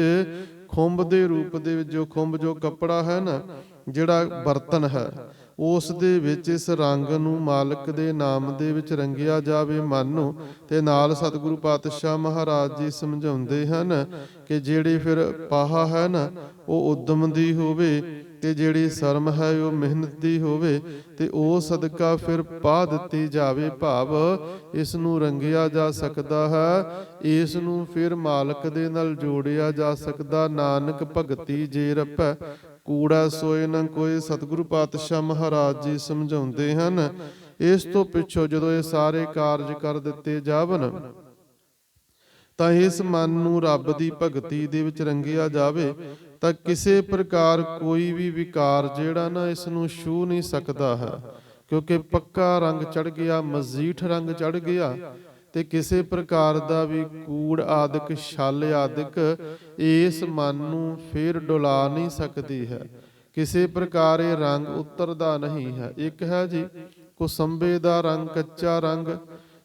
ਖੁੰਭ ਦੇ ਰੂਪ ਦੇ ਵਿੱਚ, ਜੋ ਖੁੰਭ ਜੋ ਕੱਪੜਾ ਹੈ ਨਾ, ਜਿਹੜਾ ਬਰਤਨ ਹੈ, ਉਸ ਦੇ ਵਿੱਚ ਇਸ ਰੰਗ ਨੂੰ ਮਾਲਕ ਦੇ ਨਾਮ ਦੇ ਵਿੱਚ ਰੰਗਿਆ ਜਾਵੇ ਮਨ ਨੂੰ। ਤੇ ਨਾਲ ਸਤਿਗੁਰੂ ਪਾਤਸ਼ਾਹ ਮਹਾਰਾਜ ਜੀ ਸਮਝਾਉਂਦੇ ਹਨ ਕਿ ਜਿਹੜੀ ਫਿਰ ਪਾਹਾ ਹੈ ਨਾ, ਉਹ ਉਦਮ ਦੀ ਹੋਵੇ, ਤੇ ਜਿਹੜੀ ਸ਼ਰਮ ਹੈ ਉਹ ਮਿਹਨਤ ਦੀ ਹੋਵੇ, ਤੇ ਉਹ ਸਦਕਾ ਫਿਰ ਪਾ ਦਿੱਤੀ ਜਾਵੇ, ਭਾਵ ਇਸ ਨੂੰ ਰੰਗਿਆ ਜਾ ਸਕਦਾ ਹੈ, ਇਸ ਨੂੰ ਫਿਰ ਮਾਲਕ ਦੇ ਨਾਲ ਜੋੜਿਆ ਜਾ ਸਕਦਾ। ਨਾਨਕ ਭਗਤੀ ਜੇ ਰਪੈ ਕੂੜਾ ਸੋਏ ਨਾ ਕੋਏ। ਸਤਿਗੁਰੂ ਪਾਤਸ਼ਾਹ ਮਹਾਰਾਜ ਜੀ ਸਮਝਾਉਂਦੇ ਹਨ ਇਸ ਤੋਂ ਪਿੱਛੋਂ ਜਦੋਂ ਇਹ ਸਾਰੇ ਕਾਰਜ ਕਰ ਦਿੱਤੇ ਜਾਵਨ ਤਾਂ ਇਸ ਮਨ ਨੂੰ ਰੱਬ ਦੀ ਭਗਤੀ ਦੇ ਵਿੱਚ ਰੰਗਿਆ ਜਾਵੇ ਤਾਂ ਕਿਸੇ ਪ੍ਰਕਾਰ ਕੋਈ ਵੀ ਵਿਕਾਰ ਜਿਹੜਾ ਨਾ ਇਸ ਨੂੰ ਛੂਹ ਨਹੀਂ ਸਕਦਾ ਹੈ, ਕਿਉਂਕਿ ਪੱਕਾ ਰੰਗ ਚੜ ਗਿਆ, ਮਜੀਠ ਰੰਗ ਚੜ ਗਿਆ, ਤੇ ਕਿਸੇ ਪ੍ਰਕਾਰ ਦਾ ਵੀ ਕੂੜ ਆਦਿਕ, ਛਲ ਆਦਿਕ ਇਸ ਮਨ ਨੂੰ ਫੇਰ ਡੁਲਾ ਨਹੀਂ ਸਕਦੀ ਹੈ। ਕਿਸੇ ਪ੍ਰਕਾਰ ਇਹ ਰੰਗ ਉਤਰਦਾ ਨਹੀਂ ਹੈ। ਇੱਕ ਹੈ ਜੀ ਕੁਸੰਬੇ ਦਾ ਰੰਗ, ਕੱਚਾ ਰੰਗ,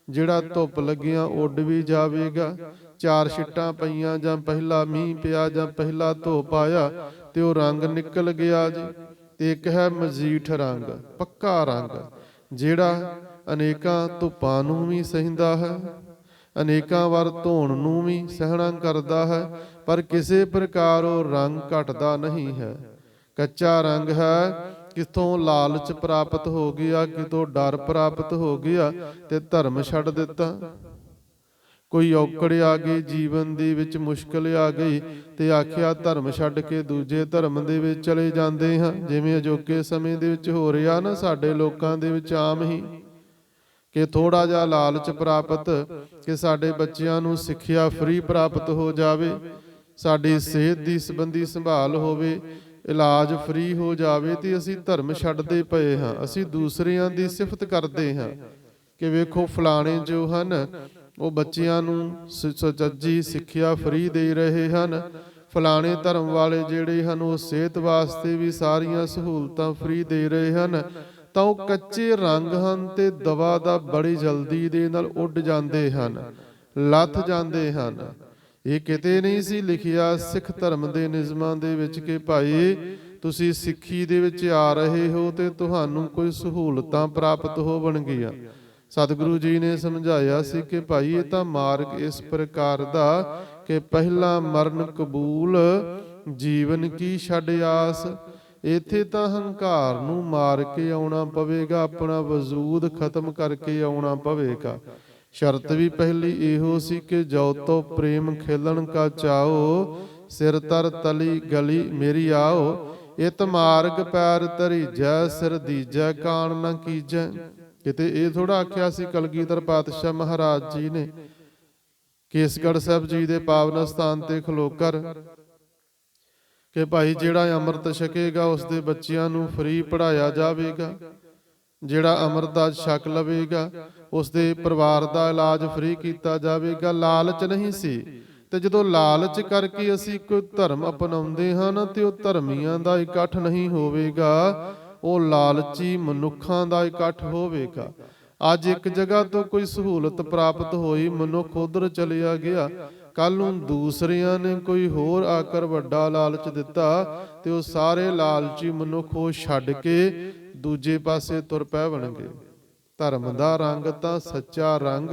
ਜਿਹੜਾ ਧੁੱਪ ਲੱਗਿਆਂ ਉੱਡ ਵੀ ਜਾਵੇਗਾ, ਚਾਰ ਛਿੱਟਾਂ ਪਈਆਂ ਜਾਂ ਪਹਿਲਾ ਮੀਂਹ ਪਿਆ ਜਾਂ ਪਹਿਲਾ ਧੁੱਪ ਆਇਆ ਤੇ ਉਹ ਰੰਗ ਨਿਕਲ ਗਿਆ ਜੀ। ਤੇ ਇੱਕ ਹੈ ਮਜੀਠ ਰੰਗ, ਪੱਕਾ ਰੰਗ, ਜਿਹੜਾ ਅਨੇਕਾਂ ਧੁੱਪਾਂ ਨੂੰ ਵੀ ਸਹਿੰਦਾ ਹੈ, ਅਨੇਕਾਂ ਵਾਰ ਧੋਣ ਨੂੰ ਵੀ ਸਹਿਣਾ ਕਰਦਾ ਹੈ, ਪਰ ਕਿਸੇ ਪ੍ਰਕਾਰ ਉਹ ਰੰਗ ਘਟਦਾ ਨਹੀਂ ਹੈ। ਕੱਚਾ ਰੰਗ ਹੈ, ਕਿਤੋਂ ਲਾਲਚ ਪ੍ਰਾਪਤ ਹੋ ਗਿਆ, ਕਿਤੋਂ ਡਰ ਪ੍ਰਾਪਤ ਹੋ ਗਿਆ ਤੇ ਧਰਮ ਛੱਡ ਦਿੱਤਾ। ਕੋਈ ਔਕੜ ਆ ਗਈ ਜੀਵਨ ਦੇ ਵਿੱਚ, ਮੁਸ਼ਕਲ ਆ ਗਈ ਤੇ ਆਖਿਆ ਧਰਮ ਛੱਡ ਕੇ ਦੂਜੇ ਧਰਮ ਦੇ ਵਿੱਚ ਚਲੇ ਜਾਂਦੇ ਹਾਂ, ਜਿਵੇਂ ਅਜੋਕੇ ਸਮੇਂ ਦੇ ਵਿੱਚ ਹੋ ਰਿਹਾ ਨਾ ਸਾਡੇ ਲੋਕਾਂ ਦੇ ਵਿੱਚ ਆਮ ਹੀ, ਕਿ ਥੋੜਾ ਜਿਹਾ ਲਾਲਚ ਪ੍ਰਾਪਤ ਕਿ ਸਾਡੇ ਬੱਚਿਆਂ ਨੂੰ ਸਿੱਖਿਆ ਫ੍ਰੀ ਪ੍ਰਾਪਤ ਹੋ ਜਾਵੇ, ਸਾਡੀ ਸਿਹਤ ਦੀ ਸੰਬੰਧੀ ਸੰਭਾਲ ਹੋਵੇ, ਇਲਾਜ ਫ੍ਰੀ ਹੋ ਜਾਵੇ, ਤੇ ਅਸੀਂ ਧਰਮ ਛੱਡਦੇ ਪਏ ਹਾਂ। ਅਸੀਂ ਦੂਸਰਿਆਂ ਦੀ ਸਿਫਤ ਕਰਦੇ ਹਾਂ ਕਿ ਵੇਖੋ ਫਲਾਣੇ ਜੋ ਹਨ ਉਹ ਬੱਚਿਆਂ ਨੂੰ ਸੁਚੱਜੀ ਸਿੱਖਿਆ ਫ੍ਰੀ ਦੇ ਰਹੇ ਹਨ, ਫਲਾਣੇ ਧਰਮ ਵਾਲੇ ਜਿਹੜੇ ਹਨ ਉਹ ਸਿਹਤ ਵਾਸਤੇ ਵੀ ਸਾਰੀਆਂ ਸਹੂਲਤਾਂ ਫ੍ਰੀ ਦੇ ਰਹੇ ਹਨ। ਤਾਂ ਉਹ ਕੱਚੇ ਰੰਗ ਹਨ ਤੇ ਦਵਾ ਦਾ ਬੜੀ ਜਲਦੀ ਦੇ ਨਾਲ ਉੱਡ ਜਾਂਦੇ ਹਨ, ਲੱਥ ਜਾਂਦੇ ਹਨ। ਇਹ ਕਿਤੇ ਨਹੀਂ ਸੀ ਲਿਖਿਆ ਸਿੱਖ ਧਰਮ ਦੇ ਨਿਯਮਾਂ ਦੇ ਵਿੱਚ ਕਿ ਭਾਈ ਤੁਸੀਂ ਸਿੱਖੀ ਦੇ ਵਿੱਚ ਆ ਰਹੇ ਹੋ ਤੇ ਤੁਹਾਨੂੰ ਕੋਈ ਸਹੂਲਤਾਂ ਪ੍ਰਾਪਤ ਹੋਵਣਗੀਆਂ। ਸਤਿਗੁਰੂ ਜੀ ਨੇ ਸਮਝਾਇਆ ਸੀ ਕਿ ਭਾਈ ਇਹ ਤਾਂ ਮਾਰਗ ਇਸ ਪ੍ਰਕਾਰ ਦਾ ਕਿ ਪਹਿਲਾ ਮਰਨ ਕਬੂਲ, ਜੀਵਨ ਕੀ ਛੱਡ ਆਸ। ਇੱਥੇ ਤਾਂ ਹੰਕਾਰ ਨੂੰ ਮਾਰ ਕੇ ਆਉਣਾ ਪਵੇਗਾ, ਆਪਣਾ ਵਜੂਦ ਖਤਮ ਕਰਕੇ ਆਉਣਾ ਪਵੇਗਾ। ਸ਼ਰਤ ਵੀ ਪਹਿਲੀ ਇਹੋ ਸੀ ਕਿ ਜੋ ਤੋ ਪ੍ਰੇਮ ਖੇਲਣ ਕਾ ਚਾਓ, ਸਿਰ ਤਰ ਤਲੀ ਗਲੀ ਮੇਰੀ ਆਓ, ਇਤ ਮਾਰਗ ਪੈਰ ਧਰੀਜੈ, ਸਿਰ ਦੀਜੈ ਕਾਣ ਨਾ ਕੀਜੈ। ਕਿਤੇ ਇਹ ਥੋੜਾ ਆਖਿਆ ਸੀ ਕਲਗੀਧਰ ਪਾਤਸ਼ਾਹ ਮਹਾਰਾਜ ਜੀ ਨੇ ਕੇਸਗੜ੍ਹ ਸਾਹਿਬ ਜੀ ਦੇ ਪਾਵਨ ਸਥਾਨ ਤੇ ਖਲੋ ਕਰ ਕਿ ਭਾਈ ਜਿਹੜਾ ਅੰਮ੍ਰਿਤ ਛਕੇਗਾ ਉਸ ਦੇ ਬੱਚਿਆਂ ਨੂੰ ਫ੍ਰੀ ਪੜ੍ਹਾਇਆ ਜਾਵੇਗਾ, ਜਿਹੜਾ ਅੰਮ੍ਰਿਤ ਦਾ ਛਕ ਲਵੇਗਾ ਉਸ ਦੇ ਪਰਿਵਾਰ ਦਾ ਇਲਾਜ ਫ੍ਰੀ ਕੀਤਾ ਜਾਵੇਗਾ। ਲਾਲਚ ਨਹੀਂ ਸੀ, ਤੇ ਜਦੋਂ ਲਾਲਚ ਕਰਕੇ ਅਸੀਂ ਕੋਈ ਧਰਮ ਅਪਣਾਉਂਦੇ ਹਾਂ ਤੇ ਉਹ ਧਰਮੀਆਂ ਦਾ ਇਕੱਠ ਨਹੀਂ ਹੋਵੇਗਾ, ਉਹ ਲਾਲਚੀ ਮਨੁੱਖਾਂ ਦਾ ਇਕੱਠ ਹੋਵੇਗਾ। ਅੱਜ ਇੱਕ ਜਗ੍ਹਾ ਤੋਂ ਕੋਈ ਸਹੂਲਤ ਪ੍ਰਾਪਤ ਹੋਈ, ਮਨੁੱਖ ਉਧਰ ਚਲਿਆ ਗਿਆ, ਕੱਲ ਨੂੰ ਦੂਸਰਿਆਂ ਨੇ ਕੋਈ ਹੋਰ ਆਕਰ ਵੱਡਾ ਲਾਲਚ ਦਿੱਤਾ ਤੇ ਉਹ ਸਾਰੇ ਲਾਲਚੀ ਮਨੁੱਖ ਉਹ ਛੱਡ ਕੇ ਦੂਜੇ ਪਾਸੇ ਤੁਰ ਪੈਣਗੇ। ਧਰਮ ਦਾ ਰੰਗ ਤਾਂ ਸੱਚਾ ਰੰਗ,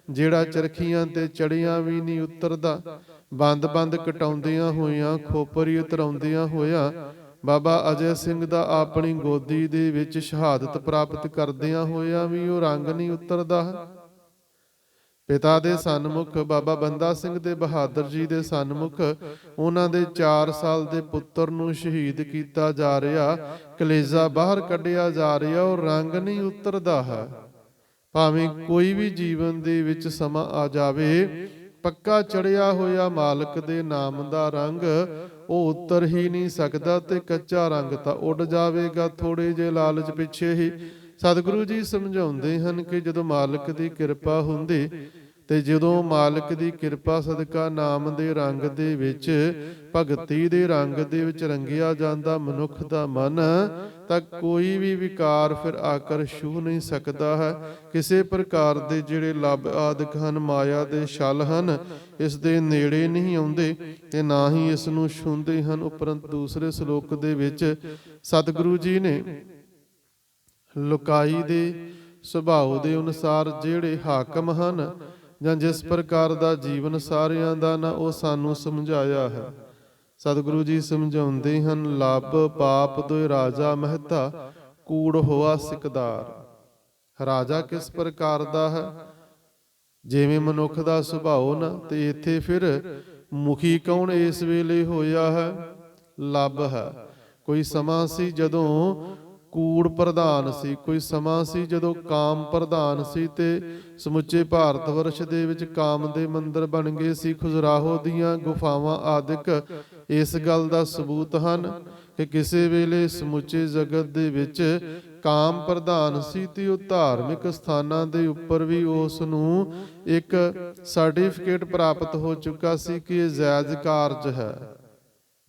ਜਿਹੜਾ ਚਰਖੀਆਂ ਤੇ ਚੜੀਆਂ ਵੀ ਨਹੀਂ ਉਤਰਦਾ। ਬੰਦ ਬੰਦ ਕਟਾਉਂਦਿਆਂ ਹੋਇਆਂ, ਖੋਪਰੀ ਉਤਰਾਉਂਦਿਆਂ ਹੋਇਆਂ ਬਾਬਾ ਅਜੈ ਸਿੰਘ ਦਾ ਆਪਣੀ ਗੋਦੀ ਦੇ ਵਿੱਚ ਸ਼ਹਾਦਤ ਪ੍ਰਾਪਤ ਕਰਦਿਆਂ ਹੋਇਆਂ ਵੀ ਉਹ ਰੰਗ ਨਹੀਂ ਉਤਰਦਾ। ਪਿਤਾ ਦੇ ਸਨਮੁਖ ਬਾਬਾ ਬੰਦਾ ਸਿੰਘ ਦੇ ਬਹਾਦਰ ਜੀ ਦੇ ਸਨਮੁਖ ਉਹਨਾਂ ਦੇ 4 ਸਾਲ ਦੇ ਪੁੱਤਰ ਨੂੰ ਸ਼ਹੀਦ ਕੀਤਾ ਜਾ ਰਿਹਾ, ਕਲੇਜਾ ਬਾਹਰ ਕੱਢਿਆ ਜਾ ਰਿਹਾ, ਉਹ ਰੰਗ ਨਹੀਂ ਉਤਰਦਾ ਹੈ। ਭਾਵੇਂ ਕੋਈ ਵੀ ਜੀਵਨ ਦੇ ਵਿੱਚ ਸਮਾਂ ਆ ਜਾਵੇ, ਪੱਕਾ ਚੜਿਆ ਹੋਇਆ ਮਾਲਕ ਦੇ ਨਾਮ ਦਾ ਰੰਗ ਉਹ ਉਤਰ ਹੀ ਨਹੀਂ ਸਕਦਾ ਤੇ ਕੱਚਾ ਰੰਗ ਤਾਂ ਉੱਡ ਜਾਵੇਗਾ ਥੋੜੇ ਜਿਹੇ ਲਾਲਚ ਪਿੱਛੇ ਹੀ। ਸਤਿਗੁਰੂ ਜੀ ਸਮਝਾਉਂਦੇ ਹਨ ਕਿ ਜਦੋਂ ਮਾਲਕ ਦੀ ਕਿਰਪਾ ਹੁੰਦੀ ਤੇ ਜਦੋਂ ਮਾਲਕ ਦੀ ਕਿਰਪਾ ਸਦਕਾ ਨਾਮ ਦੇ ਰੰਗ ਦੇ ਵਿੱਚ, ਭਗਤੀ ਦੇ ਰੰਗ ਦੇ ਵਿੱਚ ਰੰਗਿਆ ਜਾਂਦਾ ਮਨੁੱਖ ਦਾ ਮਨ, ਤਾਂ ਕੋਈ ਵੀ ਵਿਕਾਰ ਫਿਰ ਆਕਰ ਛੂਹ ਨਹੀਂ ਸਕਦਾ ਹੈ। ਕਿਸੇ ਪ੍ਰਕਾਰ ਦੇ ਜਿਹੜੇ ਲੱਭ ਆਦਿਕ ਹਨ, ਮਾਇਆ ਦੇ ਛਲ ਹਨ, ਇਸ ਦੇ ਨੇੜੇ ਨਹੀਂ ਆਉਂਦੇ ਤੇ ਨਾ ਹੀ ਇਸ ਨੂੰ ਛੂੰਹਦੇ ਹਨ। ਉਪਰੰਤ ਦੂਸਰੇ ਸ਼ਲੋਕ ਦੇ ਵਿੱਚ ਸਤਿਗੁਰੂ ਜੀ ਨੇ ਲੁਕਾਈ ਦੇ ਸੁਭਾਅ ਦੇ ਅਨੁਸਾਰ ਜਿਹੜੇ ਹਾਕਮ ਹਨ ਜਾਂ ਜਿਸ ਪ੍ਰਕਾਰ ਦਾ ਜੀਵਨ ਸਾਰਿਆਂ ਦਾ ਨਾ, ਉਹ ਸਾਨੂੰ ਸਮਝਾਇਆ ਹੈ। ਸਤਿਗੁਰੂ ਜੀ ਸਮਝਾਉਂਦੇ ਹਨ, ਲੱਭ ਪਾਪ ਦੋਇ ਰਾਜਾ ਮਹਿਤਾ, ਕੂੜ ਹੋਆ ਸਿਕਦਾਰ। ਰਾਜਾ ਕਿਸ ਪ੍ਰਕਾਰ ਦਾ ਹੈ, ਜਿਵੇਂ ਮਨੁੱਖ ਦਾ ਸੁਭਾਅ ਨਾ, ਤੇ ਇੱਥੇ ਫਿਰ ਮੁਖੀ ਕੌਣ ਇਸ ਵੇਲੇ ਹੋਇਆ ਹੈ, ਲੱਭ ਹੈ। ਕੋਈ ਸਮਾਂ ਸੀ ਜਦੋਂ ਕੂੜ ਪ੍ਰਧਾਨ ਸੀ। ਕੋਈ ਸਮਾਂ ਸੀ ਜਦੋਂ ਕਾਮ ਪ੍ਰਧਾਨ ਸੀ ਤੇ ਸਮੁੱਚੇ ਭਾਰਤ ਵਰਸ਼ ਦੇ ਵਿੱਚ ਕਾਮ ਦੇ ਮੰਦਿਰ ਬਣ ਗਏ ਸੀ। ਖੁਜਰਾਹੋ ਦੀਆਂ ਗੁਫਾਵਾਂ ਆਦਿਕ ਇਸ ਗੱਲ ਦਾ ਸਬੂਤ ਹਨ ਕਿ ਕਿਸੇ ਵੇਲੇ ਸਮੁੱਚੇ ਜਗਤ ਦੇ ਵਿੱਚ ਕਾਮ ਪ੍ਰਧਾਨ ਸੀ ਤੇ ਉਹ ਧਾਰਮਿਕ ਸਥਾਨਾਂ ਦੇ ਉੱਪਰ ਵੀ ਉਸ ਨੂੰ ਇੱਕ ਸਰਟੀਫਿਕੇਟ ਪ੍ਰਾਪਤ ਹੋ ਚੁੱਕਾ ਸੀ ਕਿ ਇਹ ਜਾਇਜ਼ ਕਾਰਜ ਹੈ।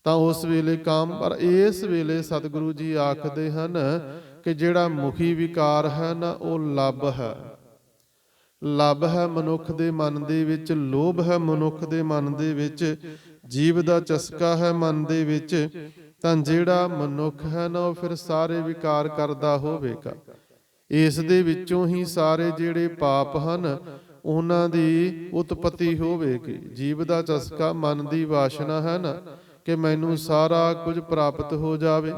ਤਾਂ ਉਸ ਵੇਲੇ ਕਾਮ, ਪਰ ਇਸ ਵੇਲੇ ਸਤਿਗੁਰੂ ਜੀ ਆਖਦੇ ਹਨ ਕਿ ਜਿਹੜਾ ਮੁਖੀ ਵਿਕਾਰ ਹੈ ਨਾ, ਉਹ ਲੱਭ ਹੈ। ਲੱਭ ਹੈ ਮਨੁੱਖ ਦੇ ਮਨ ਦੇ ਵਿੱਚ, ਲੋਭ ਹੈ ਮਨੁੱਖ ਦੇ ਮਨ ਦੇ ਵਿੱਚ, ਜੀਵ ਦਾ ਚਸਕਾ ਹੈ ਮਨ ਦੇ ਵਿੱਚ। ਤਾਂ ਜਿਹੜਾ ਮਨੁੱਖ ਹੈ ਨਾ, ਉਹ ਫਿਰ ਸਾਰੇ ਵਿਕਾਰ ਕਰਦਾ ਹੋਵੇਗਾ। ਇਸ ਦੇ ਵਿੱਚੋਂ ਹੀ ਸਾਰੇ ਜਿਹੜੇ ਪਾਪ ਹਨ ਉਹਨਾਂ ਦੀ ਉਤਪਤੀ ਹੋਵੇਗੀ। ਜੀਵ ਦਾ ਚਸਕਾ, ਮਨ ਦੀ ਵਾਸ਼ਨਾ ਹੈ ਨਾ ਕਿ ਮੈਨੂੰ ਸਾਰਾ ਕੁਝ ਪ੍ਰਾਪਤ ਹੋ ਜਾਵੇ।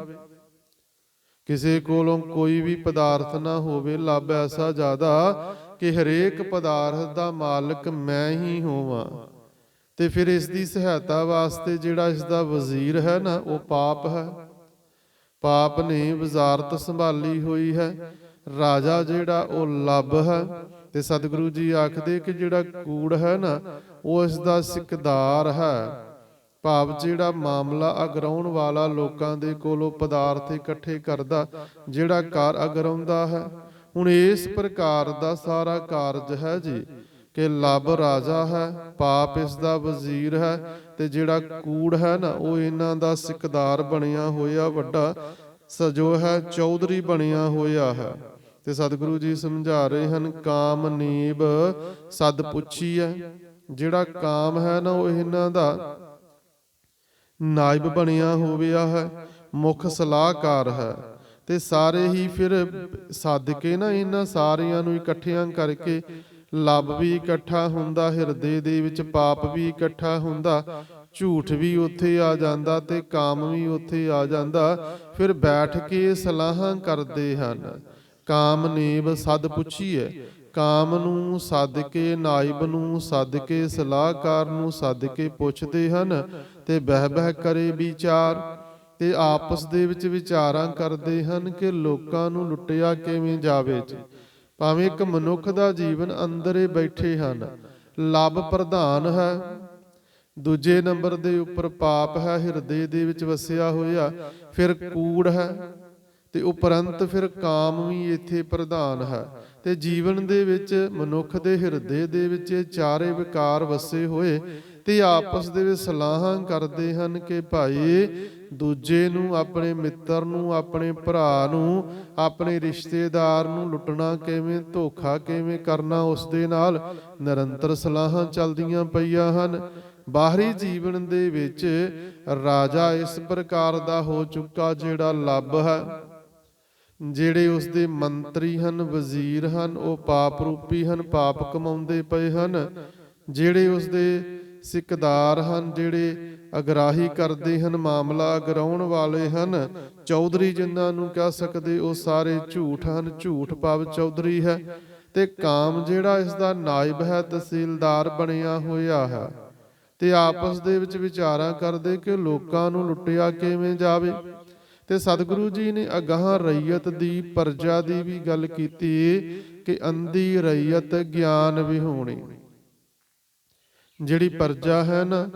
ਕਿਸੇ ਕੋਲੋਂ ਕੋਈ ਵੀ ਪਦਾਰਥ ਨਾ ਹੋਵੇ, ਲੱਭ ਐਸਾ ਜ਼ਿਆਦਾ ਕਿ ਹਰੇਕ ਪਦਾਰਥ ਦਾ ਮਾਲਕ ਮੈਂ ਹੀ ਹੋਵਾਂ। ਤੇ ਫਿਰ ਇਸ ਦੀ ਸਹਾਇਤਾ ਵਾਸਤੇ ਜਿਹੜਾ ਇਸ ਦਾ ਵਜ਼ੀਰ ਹੈ ਨਾ, ਉਹ ਪਾਪ ਹੈ। ਪਾਪ ਨੇ ਵਜ਼ਾਰਤ ਸੰਭਾਲੀ ਹੋਈ ਹੈ। ਰਾਜਾ ਜਿਹੜਾ ਉਹ ਲੱਭ ਹੈ। ਤੇ ਸਤਿਗੁਰੂ ਜੀ ਆਖਦੇ ਕਿ ਜਿਹੜਾ ਕੂੜ ਹੈ ਨਾ, ਉਹ ਇਸ ਦਾ ਸਿਕਦਾਰ ਹੈ। ਭਾਵ ਜਿਹੜਾ ਮਾਮਲਾ ਅਗਰਾਉਣ ਵਾਲਾ, ਲੋਕਾਂ ਦੇ ਕੋਲੋਂ ਪਦਾਰਥ ਇਕੱਠੇ ਕਰਦਾ, ਜਿਹੜਾ ਕਾਰ ਅਗਰਾਉਂਦਾ ਹੈ। ਹੁਣ ਇਸ ਪ੍ਰਕਾਰ ਦਾ ਸਾਰਾ ਕਾਰਜ ਹੈ ਜੀ ਕਿ ਲੱਭ ਰਾਜਾ ਹੈ, ਪਾਪ ਇਸ ਦਾ ਵਜ਼ੀਰ ਹੈ, ਤੇ ਜਿਹੜਾ ਕੂੜ ਹੈ ਨਾ, ਉਹ ਇਹਨਾਂ ਦਾ ਸਿਕਦਾਰ ਬਣਿਆ ਹੋਇਆ, ਵੱਡਾ ਸਜੋ ਹੈ, ਚੌਧਰੀ ਬਣਿਆ ਹੋਇਆ ਹੈ। ਤੇ ਸਤਿਗੁਰੂ ਜੀ ਸਮਝਾ ਰਹੇ ਹਨ, ਕਾਮ ਨੀਬ ਸਦ ਪੁੱਛੀ ਹੈ। ਜਿਹੜਾ ਕਾਮ ਹੈ ਨਾ, ਉਹ ਇਹਨਾਂ ਦਾ ਨਾਇਬ ਬਣਿਆ ਹੋਇਆ ਹੈ, ਮੁੱਖ ਸਲਾਹਕਾਰ ਹੈ। ਤੇ ਸਾਰੇ ਹੀ ਫਿਰ ਸੱਦ ਕੇ ਨਾ ਇਹਨਾਂ ਸਾਰਿਆਂ ਨੂੰ ਇਕੱਠਿਆਂ ਕਰਕੇ, ਲੱਭ ਵੀ ਇਕੱਠਾ ਹੁੰਦਾ, ਹਿਰਦੇ ਦੇ ਵਿੱਚ ਪਾਪ ਵੀ ਇਕੱਠਾ ਹੁੰਦਾ, ਝੂਠ ਵੀ ਉੱਥੇ ਆ ਜਾਂਦਾ ਤੇ ਕਾਮ ਵੀ ਉੱਥੇ ਆ ਜਾਂਦਾ। ਫਿਰ ਬੈਠ ਕੇ ਸਲਾਹਾਂ ਕਰਦੇ ਹਨ। ਕਾਮ ਨੇਬ ਸਦ ਪੁੱਛੀਏ, ਕਾਮ ਨੂੰ ਸੱਦ ਕੇ, ਨਾਇਬ ਨੂੰ ਸੱਦ ਕੇ, ਸਲਾਹਕਾਰ ਨੂੰ ਸੱਦ ਕੇ ਪੁੱਛਦੇ ਹਨ ਤੇ ਬਹਿ ਬਹਿ ਕਰੇ ਵਿਚਾਰ। ਤੇ ਆਪਸ ਦੇ ਵਿੱਚ ਵਿਚਾਰਾਂ ਕਰਦੇ ਹਨ ਕਿ ਲੋਕਾਂ ਨੂੰ ਲੁੱਟਿਆ ਕਿਵੇਂ ਜਾਵੇ ਜੀ। ਭਾਵੇਂ ਇੱਕ ਮਨੁੱਖ ਦਾ ਜੀਵਨ ਅੰਦਰੇ ਬੈਠੇ ਹਨ, ਲੱਭ ਪ੍ਰਧਾਨ ਹੈ, ਦੂਜੇ ਨੰਬਰ ਦੇ ਉੱਪਰ ਪਾਪ ਹੈ ਹਿਰਦੇ ਦੇ ਵਿੱਚ ਵਸਿਆ ਹੋਇਆ, ਫਿਰ ਕੂੜ ਹੈ, ਤੇ ਉਪਰੰਤ ਫਿਰ ਕਾਮ ਵੀ ਇੱਥੇ ਪ੍ਰਧਾਨ ਹੈ। ਤੇ ਜੀਵਨ ਦੇ ਵਿੱਚ ਮਨੁੱਖ ਦੇ ਹਿਰਦੇ ਦੇ ਵਿੱਚ ਇਹ ਚਾਰੇ ਵਿਕਾਰ ਵਸੇ ਹੋਏ ਤੇ ਆਪਸ ਦੇ ਵਿੱਚ ਸਲਾਹਾਂ ਕਰਦੇ ਹਨ ਕਿ ਭਾਈ ਦੂਜੇ ਨੂੰ, ਆਪਣੇ ਮਿੱਤਰ ਨੂੰ, ਆਪਣੇ ਭਰਾ ਨੂੰ, ਆਪਣੇ ਰਿਸ਼ਤੇਦਾਰ ਨੂੰ ਲੁੱਟਣਾ ਕਿਵੇਂ, ਧੋਖਾ ਕਿਵੇਂ ਕਰਨਾ, ਉਸ ਦੇ ਨਾਲ ਨਿਰੰਤਰ ਸਲਾਹਾਂ ਚੱਲਦੀਆਂ ਪਈਆਂ ਹਨ। ਬਾਹਰੀ ਜੀਵਨ ਦੇ ਵਿੱਚ ਰਾਜਾ ਇਸ ਪ੍ਰਕਾਰ ਦਾ ਹੋ ਚੁੱਕਾ, ਜਿਹੜਾ ਲੱਭ ਹੈ। ਜਿਹੜੇ ਉਸਦੇ ਮੰਤਰੀ ਹਨ, ਵਜ਼ੀਰ ਹਨ, ਉਹ ਪਾਪ ਰੂਪੀ ਹਨ, ਪਾਪ ਕਮਾਉਂਦੇ ਪਏ ਹਨ। ਜਿਹੜੇ ਉਸਦੇ ਸਿਕਦਾਰ ਹਨ, ਜਿਹੜੇ ਅਗਰਾਹੀ ਕਰਦੇ ਹਨ, ਮਾਮਲਾ ਅਗਰਾਉਣ ਵਾਲੇ ਹਨ, ਚੌਧਰੀ ਜਿਨ੍ਹਾਂ ਨੂੰ ਕਹਿ ਸਕਦੇ, ਉਹ ਸਾਰੇ ਝੂਠ ਹਨ। ਝੂਠ ਭਾਵ ਚੌਧਰੀ ਹੈ। ਤੇ ਕਾਮ ਜਿਹੜਾ ਇਸ ਦਾ ਨਾਇਬ ਹੈ, ਤਹਿਸੀਲਦਾਰ ਬਣਿਆ ਹੋਇਆ ਹੈ। ਤੇ ਆਪਸ ਦੇ ਵਿੱਚ ਵਿਚਾਰਾਂ ਕਰਦੇ ਕਿ ਲੋਕਾਂ ਨੂੰ ਲੁੱਟਿਆ ਕਿਵੇਂ ਜਾਵੇ। ਤੇ ਸਤਿਗੁਰੂ ਜੀ ਨੇ ਅਗਾਂਹ ਰਈਅਤ ਦੀ, ਪਰਜਾ ਦੀ ਵੀ ਗੱਲ ਕੀਤੀ ਕਿ ਅੰਧੀ ਰਈਅਤ ਗਿਆਨ ਵਿਹੂਣੀ। ਜਿਹੜੀ ਪਰਜਾ ਹੈ ਨਾ,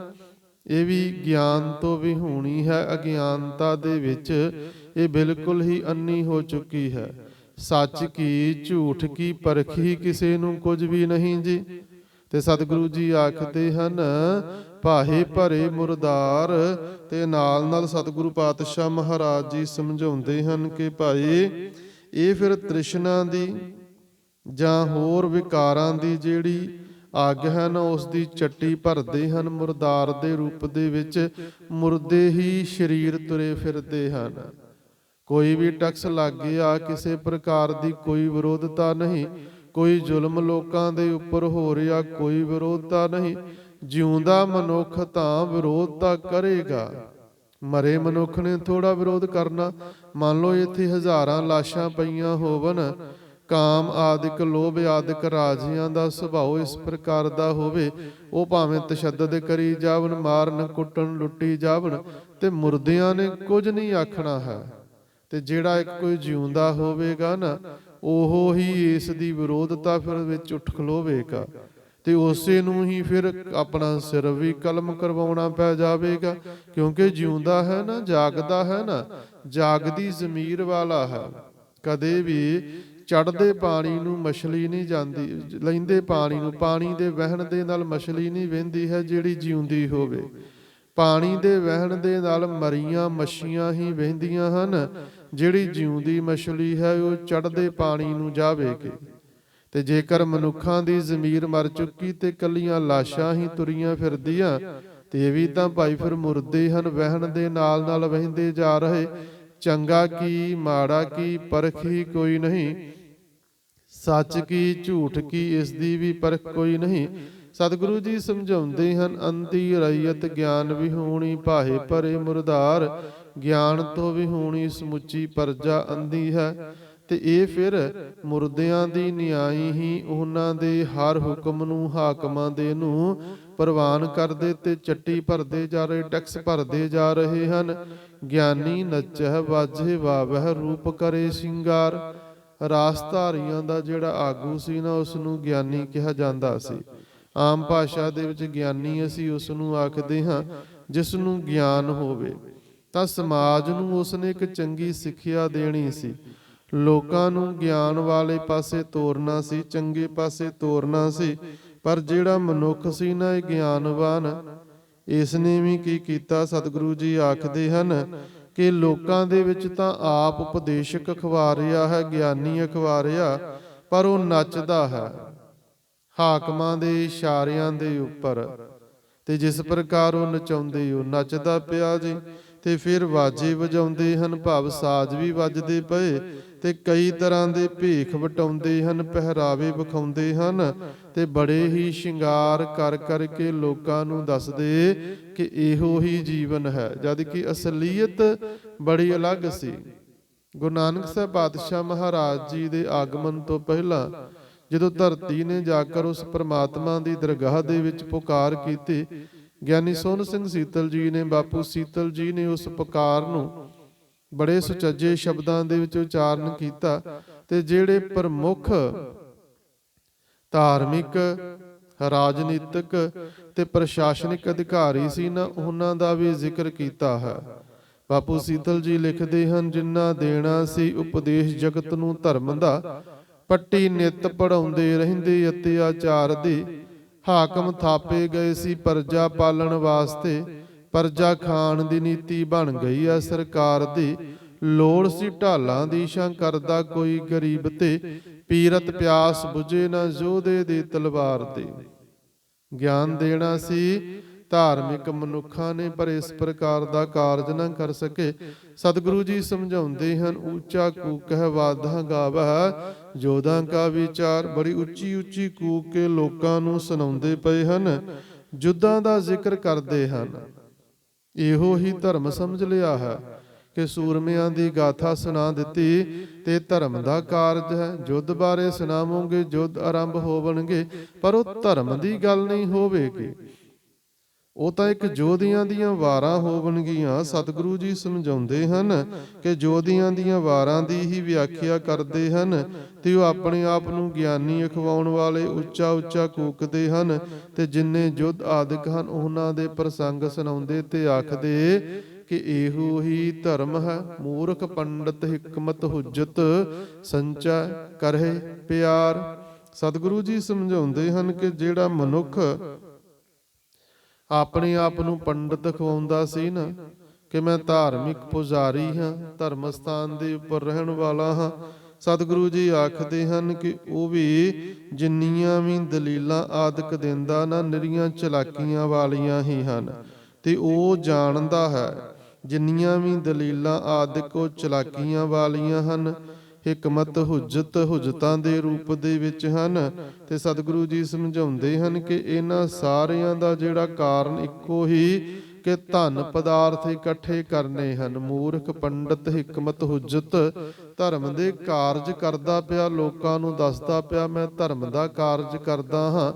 ਇਹ ਵੀ ਗਿਆਨ ਤੋਂ ਵਿਹੂਣੀ ਹੈ। ਅਗਿਆਨਤਾ ਦੇ ਵਿੱਚ ਇਹ ਬਿਲਕੁਲ ਹੀ ਅੰਨੀ ਹੋ ਚੁੱਕੀ ਹੈ। ਸੱਚ ਕੀ ਝੂਠ ਕੀ ਪਰਖੀ ਕਿਸੇ ਨੂੰ ਕੁਝ ਵੀ ਨਹੀਂ ਜੀ। ਤੇ ਸਤਿਗੁਰੂ ਜੀ ਆਖਦੇ ਹਨ, ਭਾਹੇ ਭਰੇ ਮੁਰਦਾਰ। ਤੇ ਨਾਲ ਨਾਲ ਸਤਿਗੁਰੂ ਪਾਤਸ਼ਾਹ ਮਹਾਰਾਜ ਜੀ ਸਮਝਾਉਂਦੇ ਹਨ ਕਿ ਭਾਈ ਇਹ ਫਿਰ ਤ੍ਰਿਸ਼ਨਾ ਦੀ ਜਾਂ ਹੋਰ ਵਿਕਾਰਾਂ ਦੀ ਜਿਹੜੀ ਅੱਗ ਹੈ ਨਾ, ਉਸ ਦੀ ਚੱਟੀ ਭਰਦੇ ਹਨ। ਮੁਰਦਾਰ ਦੇ ਰੂਪ ਦੇ ਵਿੱਚ ਮੁਰਦੇ ਹੀ ਸਰੀਰ ਤੁਰੇ ਫਿਰਦੇ ਹਨ। ਕੋਈ ਵੀ ਟੈਕਸ ਲੱਗ ਗਿਆ, ਕਿਸੇ ਪ੍ਰਕਾਰ ਦੀ ਕੋਈ ਵਿਰੋਧਤਾ ਨਹੀਂ, ਕੋਈ ਜ਼ੁਲਮ ਲੋਕਾਂ ਦੇ ਉੱਪਰ ਹੋ ਰਿਹਾ, ਕੋਈ ਵਿਰੋਧਤਾ ਨਹੀਂ। ਜਿਉਂਦਾ ਮਨੁੱਖ ਤਾਂ ਵਿਰੋਧਤਾ ਕਰੇਗਾ, ਮਰੇ ਮਨੁੱਖ ਨੇ ਥੋੜਾ ਵਿਰੋਧ ਕਰਨਾ। ਮੰਨ ਲਓ ਇੱਥੇ ਹਜ਼ਾਰਾਂ ਲਾਸ਼ਾਂ ਪਈਆਂ ਹੋਵਨ, ਕਾਮ ਆਦਿਕ, ਲੋਭ ਆਦਿਕ ਰਾਜਿਆਂ ਦਾ ਸੁਭਾਅ ਇਸ ਪ੍ਰਕਾਰ ਦਾ ਹੋਵੇ, ਉਹ ਭਾਵੇਂ ਤਸ਼ੱਦਦ ਕਰੀ ਜਾਵਣ, ਮਾਰਨ ਕੁੱਟਣ ਲੁੱਟੀ ਜਾਵਣ, ਤੇ ਮੁਰਦਿਆਂ ਨੇ ਕੁਝ ਨਹੀਂ ਆਖਣਾ ਹੈ। ਤੇ ਜਿਹੜਾ ਇੱਕ ਕੋਈ ਜਿਉਂਦਾ ਹੋਵੇਗਾ ਨਾ, ਉਹ ਹੀ ਇਸ ਦੀ ਵਿਰੋਧਤਾ ਫਿਰ ਵਿੱਚ ਉੱਠ ਖਲੋਵੇਗਾ, ਤੇ ਉਸੇ ਨੂੰ ਹੀ ਫਿਰ ਆਪਣਾ ਸਿਰ ਵੀ ਕਲਮ ਕਰਵਾਉਣਾ ਪੈ ਜਾਵੇਗਾ, ਕਿਉਂਕਿ ਜਿਉਂਦਾ ਹੈ ਨਾ, ਜਾਗਦਾ ਹੈ ਨਾ, ਜਾਗਦੀ ਜ਼ਮੀਰ ਵਾਲਾ ਹੈ। ਕਦੇ ਵੀ ਚੜ੍ਹਦੇ ਪਾਣੀ ਨੂੰ ਮਛਲੀ ਨਹੀਂ ਜਾਂਦੀ, ਲੈਂਦੇ ਪਾਣੀ ਨੂੰ, ਪਾਣੀ ਦੇ ਵਹਿਣ ਦੇ ਨਾਲ ਮਛਲੀ ਨਹੀਂ ਵਹਿੰਦੀ ਹੈ ਜਿਹੜੀ ਜਿਉਂਦੀ ਹੋਵੇ। ਪਾਣੀ ਦੇ ਵਹਿਣ ਦੇ ਨਾਲ ਮਰੀਆਂ ਮੱਛੀਆਂ ਹੀ ਵਹਿੰਦੀਆਂ ਹਨ। ਜਿਹੜੀ ਜਿਉਂਦੀ ਮਛਲੀ ਹੈ ਉਹ ਚੜ੍ਹਦੇ ਪਾਣੀ ਨੂੰ ਜਾਵੇਗੀ। ਤੇ ਜੇਕਰ ਮਨੁੱਖਾਂ ਦੀ ਜ਼ਮੀਰ ਮਰ ਚੁੱਕੀ ਤੇ ਕੱਲੀਆਂ ਲਾਸ਼ਾਂ ਹੀ ਤੁਰੀਆਂ ਫਿਰਦੀਆਂ, ਤੇ ਇਹ ਵੀ ਤਾਂ ਭਾਈ ਫਿਰ ਮੁਰਦੇ ਹਨ, ਵਹਿਣ ਦੇ ਨਾਲ ਨਾਲ ਵਹਿੰਦੇ ਜਾ ਰਹੇ। ਚੰਗਾ ਕੀ ਮਾੜਾ ਕੀ ਪਰਖ ਹੀ ਕੋਈ ਨਹੀਂ, ਸੱਚ ਕੀ ਝੂਠ ਕੀ ਇਸ ਦੀ ਵੀ ਪਰਖ ਕੋਈ ਨਹੀਂ। ਸਤਿਗੁਰੂ ਜੀ ਸਮਝਾਉਂਦੇ ਹਨ, ਅੰਧੀ ਰਈਅਤ ਗਿਆਨ ਵਿਹੂਣੀ, ਭਾਹੇ ਭਰੇ ਮੁਰਦਾਰ, ਗਿਆਨ ਤੋਂ ਵਿਹੂਣੀ ਸਮੁੱਚੀ ਪਰਜਾ ਅੰਧੀ ਹੈ। ਤੇ ਇਹ ਫਿਰ ਮੁਰਦਿਆਂ ਦੀ ਨਿਆਈ ਹੀ ਉਹਨਾਂ ਦੇ ਹਰ ਹੁਕਮ ਨੂੰ, ਹਾਕਮਾਂ ਦੇ ਨੂੰ ਪ੍ਰਵਾਨ ਕਰਦੇ ਤੇ ਚੱਟੀ ਭਰਦੇ ਜਾ ਰਹੇ, ਟੈਕਸ ਭਰਦੇ ਜਾ ਰਹੇ ਹਨ। ਗਿਆਨੀ ਨੱਚੈ ਵਾਜੇ ਵਾਵਹਿ, ਰੂਪ ਕਰੇ ਸਿੰਗਾਰ। ਰਾਸਧਾਰੀਆਂ ਦਾ ਜਿਹੜਾ ਆਗੂ ਸੀ ਨਾ, ਉਸ ਨੂੰ ਗਿਆਨੀ ਕਿਹਾ ਜਾਂਦਾ ਸੀ। ਆਮ ਭਾਸ਼ਾ ਦੇ ਵਿੱਚ ਗਿਆਨੀ ਅਸੀਂ ਉਸ ਨੂੰ ਆਖਦੇ ਹਾਂ ਜਿਸ ਨੂੰ ਗਿਆਨ ਹੋਵੇ। ਤਾਂ ਸਮਾਜ ਨੂੰ ਉਸਨੇ ਇੱਕ ਚੰਗੀ ਸਿੱਖਿਆ ਦੇਣੀ ਸੀ, ਲੋਕਾਂ ਨੂੰ ਗਿਆਨ ਵਾਲੇ ਪਾਸੇ ਤੋਰਨਾ ਸੀ, ਚੰਗੇ ਪਾਸੇ ਤੋਰਨਾ ਸੀ। ਪਰ ਜਿਹੜਾ ਮਨੁੱਖ ਸੀ ਨਾ, ਇਹ ਗਿਆਨਵਾਨ, ਇਸ ਨੇ ਵੀ ਕੀ ਕੀਤਾ? ਸਤਿਗੁਰੂ ਜੀ ਆਖਦੇ ਹਨ ਕਿ ਲੋਕਾਂ ਦੇ ਵਿੱਚ ਤਾਂ ਆਪ ਉਪਦੇਸ਼ਕ ਅਖਵਾ ਰਿਹਾ ਹੈ, ਗਿਆਨੀ ਅਖਵਾ ਰਿਹਾ, ਪਰ ਉਹ ਨੱਚਦਾ ਹੈ ਹਾਕਮਾਂ ਦੇ ਇਸ਼ਾਰਿਆਂ ਦੇ ਉੱਪਰ। ਤੇ ਜਿਸ ਪ੍ਰਕਾਰ ਉਹ ਨਚਾਉਂਦੇ, ਉਹ ਨੱਚਦਾ ਪਿਆ ਜੀ। ਤੇ ਫਿਰ ਵਾਜੇ ਵਜਾਉਂਦੇ ਹਨ, ਭਾਵ ਸਾਜ਼ ਵੀ ਵੱਜਦੇ ਪਏ, ਤੇ ਕਈ ਤਰ੍ਹਾਂ ਦੇ ਭੇਖ ਵਟਾਉਂਦੇ ਹਨ, ਪਹਿਰਾਵੇ ਵਿਖਾਉਂਦੇ ਹਨ, ਤੇ ਬੜੇ ਹੀ ਸ਼ਿੰਗਾਰ ਕਰ ਕਰਕੇ ਲੋਕਾਂ ਨੂੰ ਦੱਸਦੇ ਕਿ ਇਹੋ ਹੀ ਜੀਵਨ ਹੈ, ਜਦ ਕਿ ਅਸਲੀਅਤ ਬੜੀ ਅਲੱਗ ਸੀ। ਗੁਰੂ ਨਾਨਕ ਸਾਹਿਬ ਪਾਤਸ਼ਾਹ ਮਹਾਰਾਜ ਜੀ ਦੇ ਆਗਮਨ ਤੋਂ ਪਹਿਲਾਂ ਜਦੋਂ ਧਰਤੀ ਨੇ ਜਾ ਕਰ ਉਸ ਪ੍ਰਮਾਤਮਾ ਦੀ ਦਰਗਾਹ ਦੇ ਵਿੱਚ ਪੁਕਾਰ ਕੀਤੀ, ਗਿਆਨੀ ਸੋਹਣ ਸਿੰਘ ਸੀਤਲ ਜੀ ਨੇ, ਬਾਪੂ ਸੀਤਲ ਜੀ ਨੇ ਉਸ ਪੁਕਾਰ ਨੂੰ ਬੜੇ ਸੁਚੱਜੇ ਸ਼ਬਦਾਂ ਦੇ ਵਿੱਚ ਉਚਾਰਨ ਕੀਤਾ। ਤੇ ਜਿਹੜੇ ਪ੍ਰਮੁੱਖ ਧਾਰਮਿਕ, ਰਾਜਨੀਤਿਕ ਤੇ ਪ੍ਰਸ਼ਾਸਨਿਕ ਅਧਿਕਾਰੀ ਸੀ ਨਾ, ਉਹਨਾਂ ਦਾ ਵੀ ਜ਼ਿਕਰ ਕੀਤਾ ਹੈ। ਬਾਪੂ ਸੀਤਲ ਜੀ ਲਿਖਦੇ ਹਨ, ਜਿਨ੍ਹਾਂ ਦੇਣਾ ਸੀ ਉਪਦੇਸ਼ ਜਗਤ ਨੂੰ ਧਰਮ ਦਾ, ਪੱਟੀ ਨਿਤ ਪੜਾਉਂਦੇ ਰਹਿੰਦੇ ਅਤਿਆਚਾਰ ਦੀ। ਹਾਕਮ ਥਾਪੇ ਗਏ ਸੀ ਪਰਜਾ ਪਾਲਣ ਵਾਸਤੇ, ਪਰਜਾ ਖਾਣ ਦੀ ਨੀਤੀ ਬਣ ਗਈ ਆ ਸਰਕਾਰ ਦੀ। ਲੋੜ ਸੀ ਢਾਲਾਂ ਦੀ, ਛਾਂ ਕਰਦਾ ਕੋਈ ਗਰੀਬ ਤੇ, ਪੀਰਤ ਪਿਆਸ ਬੁਝੇ ਨਾ ਯੋਧੇ ਦੀ ਤਲਵਾਰ ਦੀ। ਗਿਆਨ ਦੇਣਾ ਸੀ ਧਾਰਮਿਕ ਮਨੁੱਖਾਂ ਨੇ, ਪਰ ਇਸ ਪ੍ਰਕਾਰ ਦਾ ਕਾਰਜ ਨਾ ਕਰ ਸਕੇ। ਸਤਿਗੁਰੂ ਜੀ ਸਮਝਾਉਂਦੇ ਹਨ, ਉੱਚਾ ਕੂਕਹਿ ਵਾਧਾ ਗਾਵਹਿ, ਜੋਧਾਂ ਕਾ ਵਿਚਾਰ। ਬੜੀ ਉੱਚੀ ਉੱਚੀ ਕੂਕ ਕੇ ਲੋਕਾਂ ਨੂੰ ਸੁਣਾਉਂਦੇ ਪਏ ਹਨ, ਯੁੱਧਾਂ ਦਾ ਜ਼ਿਕਰ ਕਰਦੇ ਹਨ। ਇਹੋ ਹੀ ਧਰਮ ਸਮਝ ਲਿਆ ਹੈ ਕਿ ਸੂਰਮਿਆਂ ਦੀ ਗਾਥਾ ਸੁਣਾ ਦਿੱਤੀ ਤੇ ਧਰਮ ਦਾ ਕਾਰਜ ਹੈ। ਯੁੱਧ ਬਾਰੇ ਸੁਣਾਵੋਗੇ, ਯੁੱਧ ਆਰੰਭ ਹੋਵਣਗੇ, ਪਰ ਉਹ ਧਰਮ ਦੀ ਗੱਲ ਨਹੀਂ ਹੋਵੇਗੀ, ਉਹ ਤਾਂ ਇੱਕ ਯੋਧਿਆਂ ਦੀਆਂ ਵਾਰਾਂ ਹੋਵਣਗੀਆਂ। ਸਤਿਗੁਰੂ ਜੀ ਸਮਝਾਉਂਦੇ ਹਨ ਕਿ ਯੋਧਿਆਂ ਦੀਆਂ ਵਾਰਾਂ ਦੀ ਹੀ ਵਿਆਖਿਆ ਕਰਦੇ ਹਨ, ਤੇ ਉਹ ਆਪਣੇ ਆਪ ਨੂੰ ਗਿਆਨੀ ਅਖਵਾਉਣ ਵਾਲੇ ਉੱਚਾ ਉੱਚਾ ਕੂਕਦੇ ਹਨ। ਤੇ ਜਿੰਨੇ ਯੁੱਧ ਆਦਿਕ ਹਨ, ਉਹਨਾਂ ਦੇ ਪ੍ਰਸੰਗ ਸੁਣਾਉਂਦੇ ਤੇ ਆਖਦੇ ਕਿ ਇਹੋ ਹੀ ਧਰਮ ਹੈ। ਮੂਰਖ ਪੰਡਤ ਹਿਕਮਤ ਹੁਜਤ, ਸੰਚਾ ਕਰੇ ਪਿਆਰ। ਸਤਿਗੁਰੂ ਜੀ ਸਮਝਾਉਂਦੇ ਹਨ ਕਿ ਜਿਹੜਾ ਮਨੁੱਖ ਆਪਣੇ ਆਪ ਨੂੰ ਪੰਡਤ ਖਵਾਉਂਦਾ ਸੀ ਨਾ, ਕਿ ਮੈਂ ਧਾਰਮਿਕ ਪੁਜਾਰੀ ਹਾਂ, ਧਰਮ ਸਥਾਨ ਦੇ ਉੱਪਰ ਰਹਿਣ ਵਾਲਾ ਹਾਂ, ਸਤਿਗੁਰੂ ਜੀ ਆਖਦੇ ਹਨ ਕਿ ਉਹ ਵੀ ਜਿੰਨੀਆਂ ਵੀ ਦਲੀਲਾਂ ਆਦਿਕ ਦਿੰਦਾ ਨਾ, ਨਿਰੀਆਂ ਚਲਾਕੀਆਂ ਵਾਲੀਆਂ ਹੀ ਹਨ। ਤੇ ਉਹ ਜਾਣਦਾ ਹੈ ਜਿੰਨੀਆਂ ਵੀ ਦਲੀਲਾਂ ਆਦਿਕ ਉਹ ਚਲਾਕੀਆਂ ਵਾਲੀਆਂ ਹਨ, ਹਿਕਮਤ ਹੁਜਤ ਹੁਜਤਾਂ ਦੇ ਰੂਪ ਦੇ ਵਿੱਚ ਹਨ। ਤੇ ਸਤਿਗੁਰੂ ਜੀ ਸਮਝਾਉਂਦੇ ਹਨ ਕਿ ਇਹਨਾਂ ਸਾਰਿਆਂ ਦਾ ਜਿਹੜਾ ਕਾਰਨ ਇੱਕੋ ਹੀ, ਕਿ ਧਨ ਪਦਾਰਥ ਇਕੱਠੇ ਕਰਨੇ ਹਨ। ਮੂਰਖ ਪੰਡਤ ਹਿਕਮਤ ਹੁਜਤ ਧਰਮ ਦੇ ਕਾਰਜ ਕਰਦਾ ਪਿਆ, ਲੋਕਾਂ ਨੂੰ ਦੱਸਦਾ ਪਿਆ ਮੈਂ ਧਰਮ ਦਾ ਕਾਰਜ ਕਰਦਾ ਹਾਂ,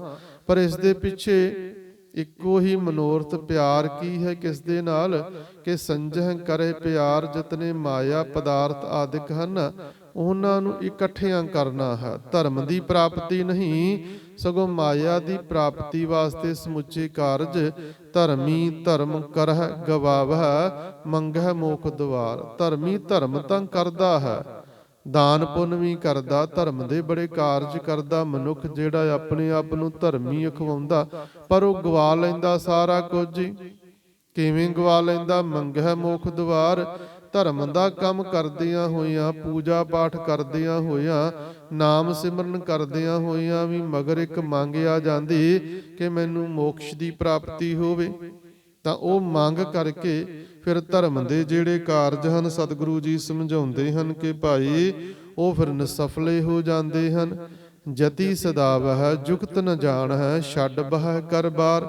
ਪਰ ਇਸ ਦੇ ਪਿੱਛੇ ਇੱਕੋ ਹੀ ਮਨੋਰਥ ਪਿਆਰ ਕੀ ਹੈ ਕਿਸ ਦੇ ਨਾਲ, ਕਿ ਸੰਜਹ ਕਰੇ ਪਿਆਰ ਜਿਤਨੇ ਮਾਇਆ ਪਦਾਰਥ ਆਦਿਕ ਹਨ ਉਹਨਾਂ ਨੂੰ ਇਕੱਠਿਆਂ ਕਰਨਾ ਹੈ। ਧਰਮ ਦੀ ਪ੍ਰਾਪਤੀ ਨਹੀਂ, ਸਗੋਂ ਮਾਇਆ ਦੀ ਪ੍ਰਾਪਤੀ ਵਾਸਤੇ ਸਮੁੱਚੇ ਕਾਰਜ ਧਰਮੀ ਧਰਮ ਕਰਹਿ ਗਵਾਵਹਿ ਮੰਗਹਿ ਮੋਖ ਦੁਆਰ। ਧਰਮੀ ਧਰਮ ਤਾਂ ਕਰਦਾ ਹੈ, ਦਾਨ ਪੁੰਨ ਵੀ ਕਰਦਾ, ਧਰਮ ਦੇ ਬੜੇ ਕਾਰਜ ਕਰਦਾ ਮਨੁੱਖ ਜਿਹੜਾ ਆਪਣੇ ਆਪ ਨੂੰ ਧਰਮੀ ਅਖਵਾਉਂਦਾ, ਪਰ ਉਹ ਗਵਾ ਲੈਂਦਾ ਸਾਰਾ ਕੁਝ ਹੀ। ਕਿਵੇਂ ਗਵਾ ਲੈਂਦਾ? ਮੰਗਹਿ ਮੋਖ ਦੁਆਰ। ਧਰਮ ਦਾ ਕੰਮ ਕਰਦਿਆਂ ਹੋਇਆਂ, ਪੂਜਾ ਪਾਠ ਕਰਦਿਆਂ ਹੋਇਆਂ, ਨਾਮ ਸਿਮਰਨ ਕਰਦਿਆਂ ਹੋਇਆਂ ਵੀ ਮਗਰ ਇੱਕ ਮੰਗ ਆ ਜਾਂਦੀ ਕਿ ਮੈਨੂੰ ਮੋਕਸ਼ ਦੀ ਪ੍ਰਾਪਤੀ ਹੋਵੇ, ਤਾਂ ਉਹ ਮੰਗ ਕਰਕੇ ਫਿਰ ਧਰਮ ਦੇ ਜਿਹੜੇ ਕਾਰਜ ਹਨ ਸਤਿਗੁਰੂ ਜੀ ਸਮਝਾਉਂਦੇ ਹਨ ਕਿ ਭਾਈ ਉਹ ਫਿਰ ਨਿਸਫਲੇ ਹੋ ਜਾਂਦੇ ਹਨ। ਜਤੀ ਸਦਾਵਹਿ ਜੁਗਤ ਨ ਜਾਣਹਿ ਛੱਡ ਬਹਿ ਕਰ ਬਾਰ।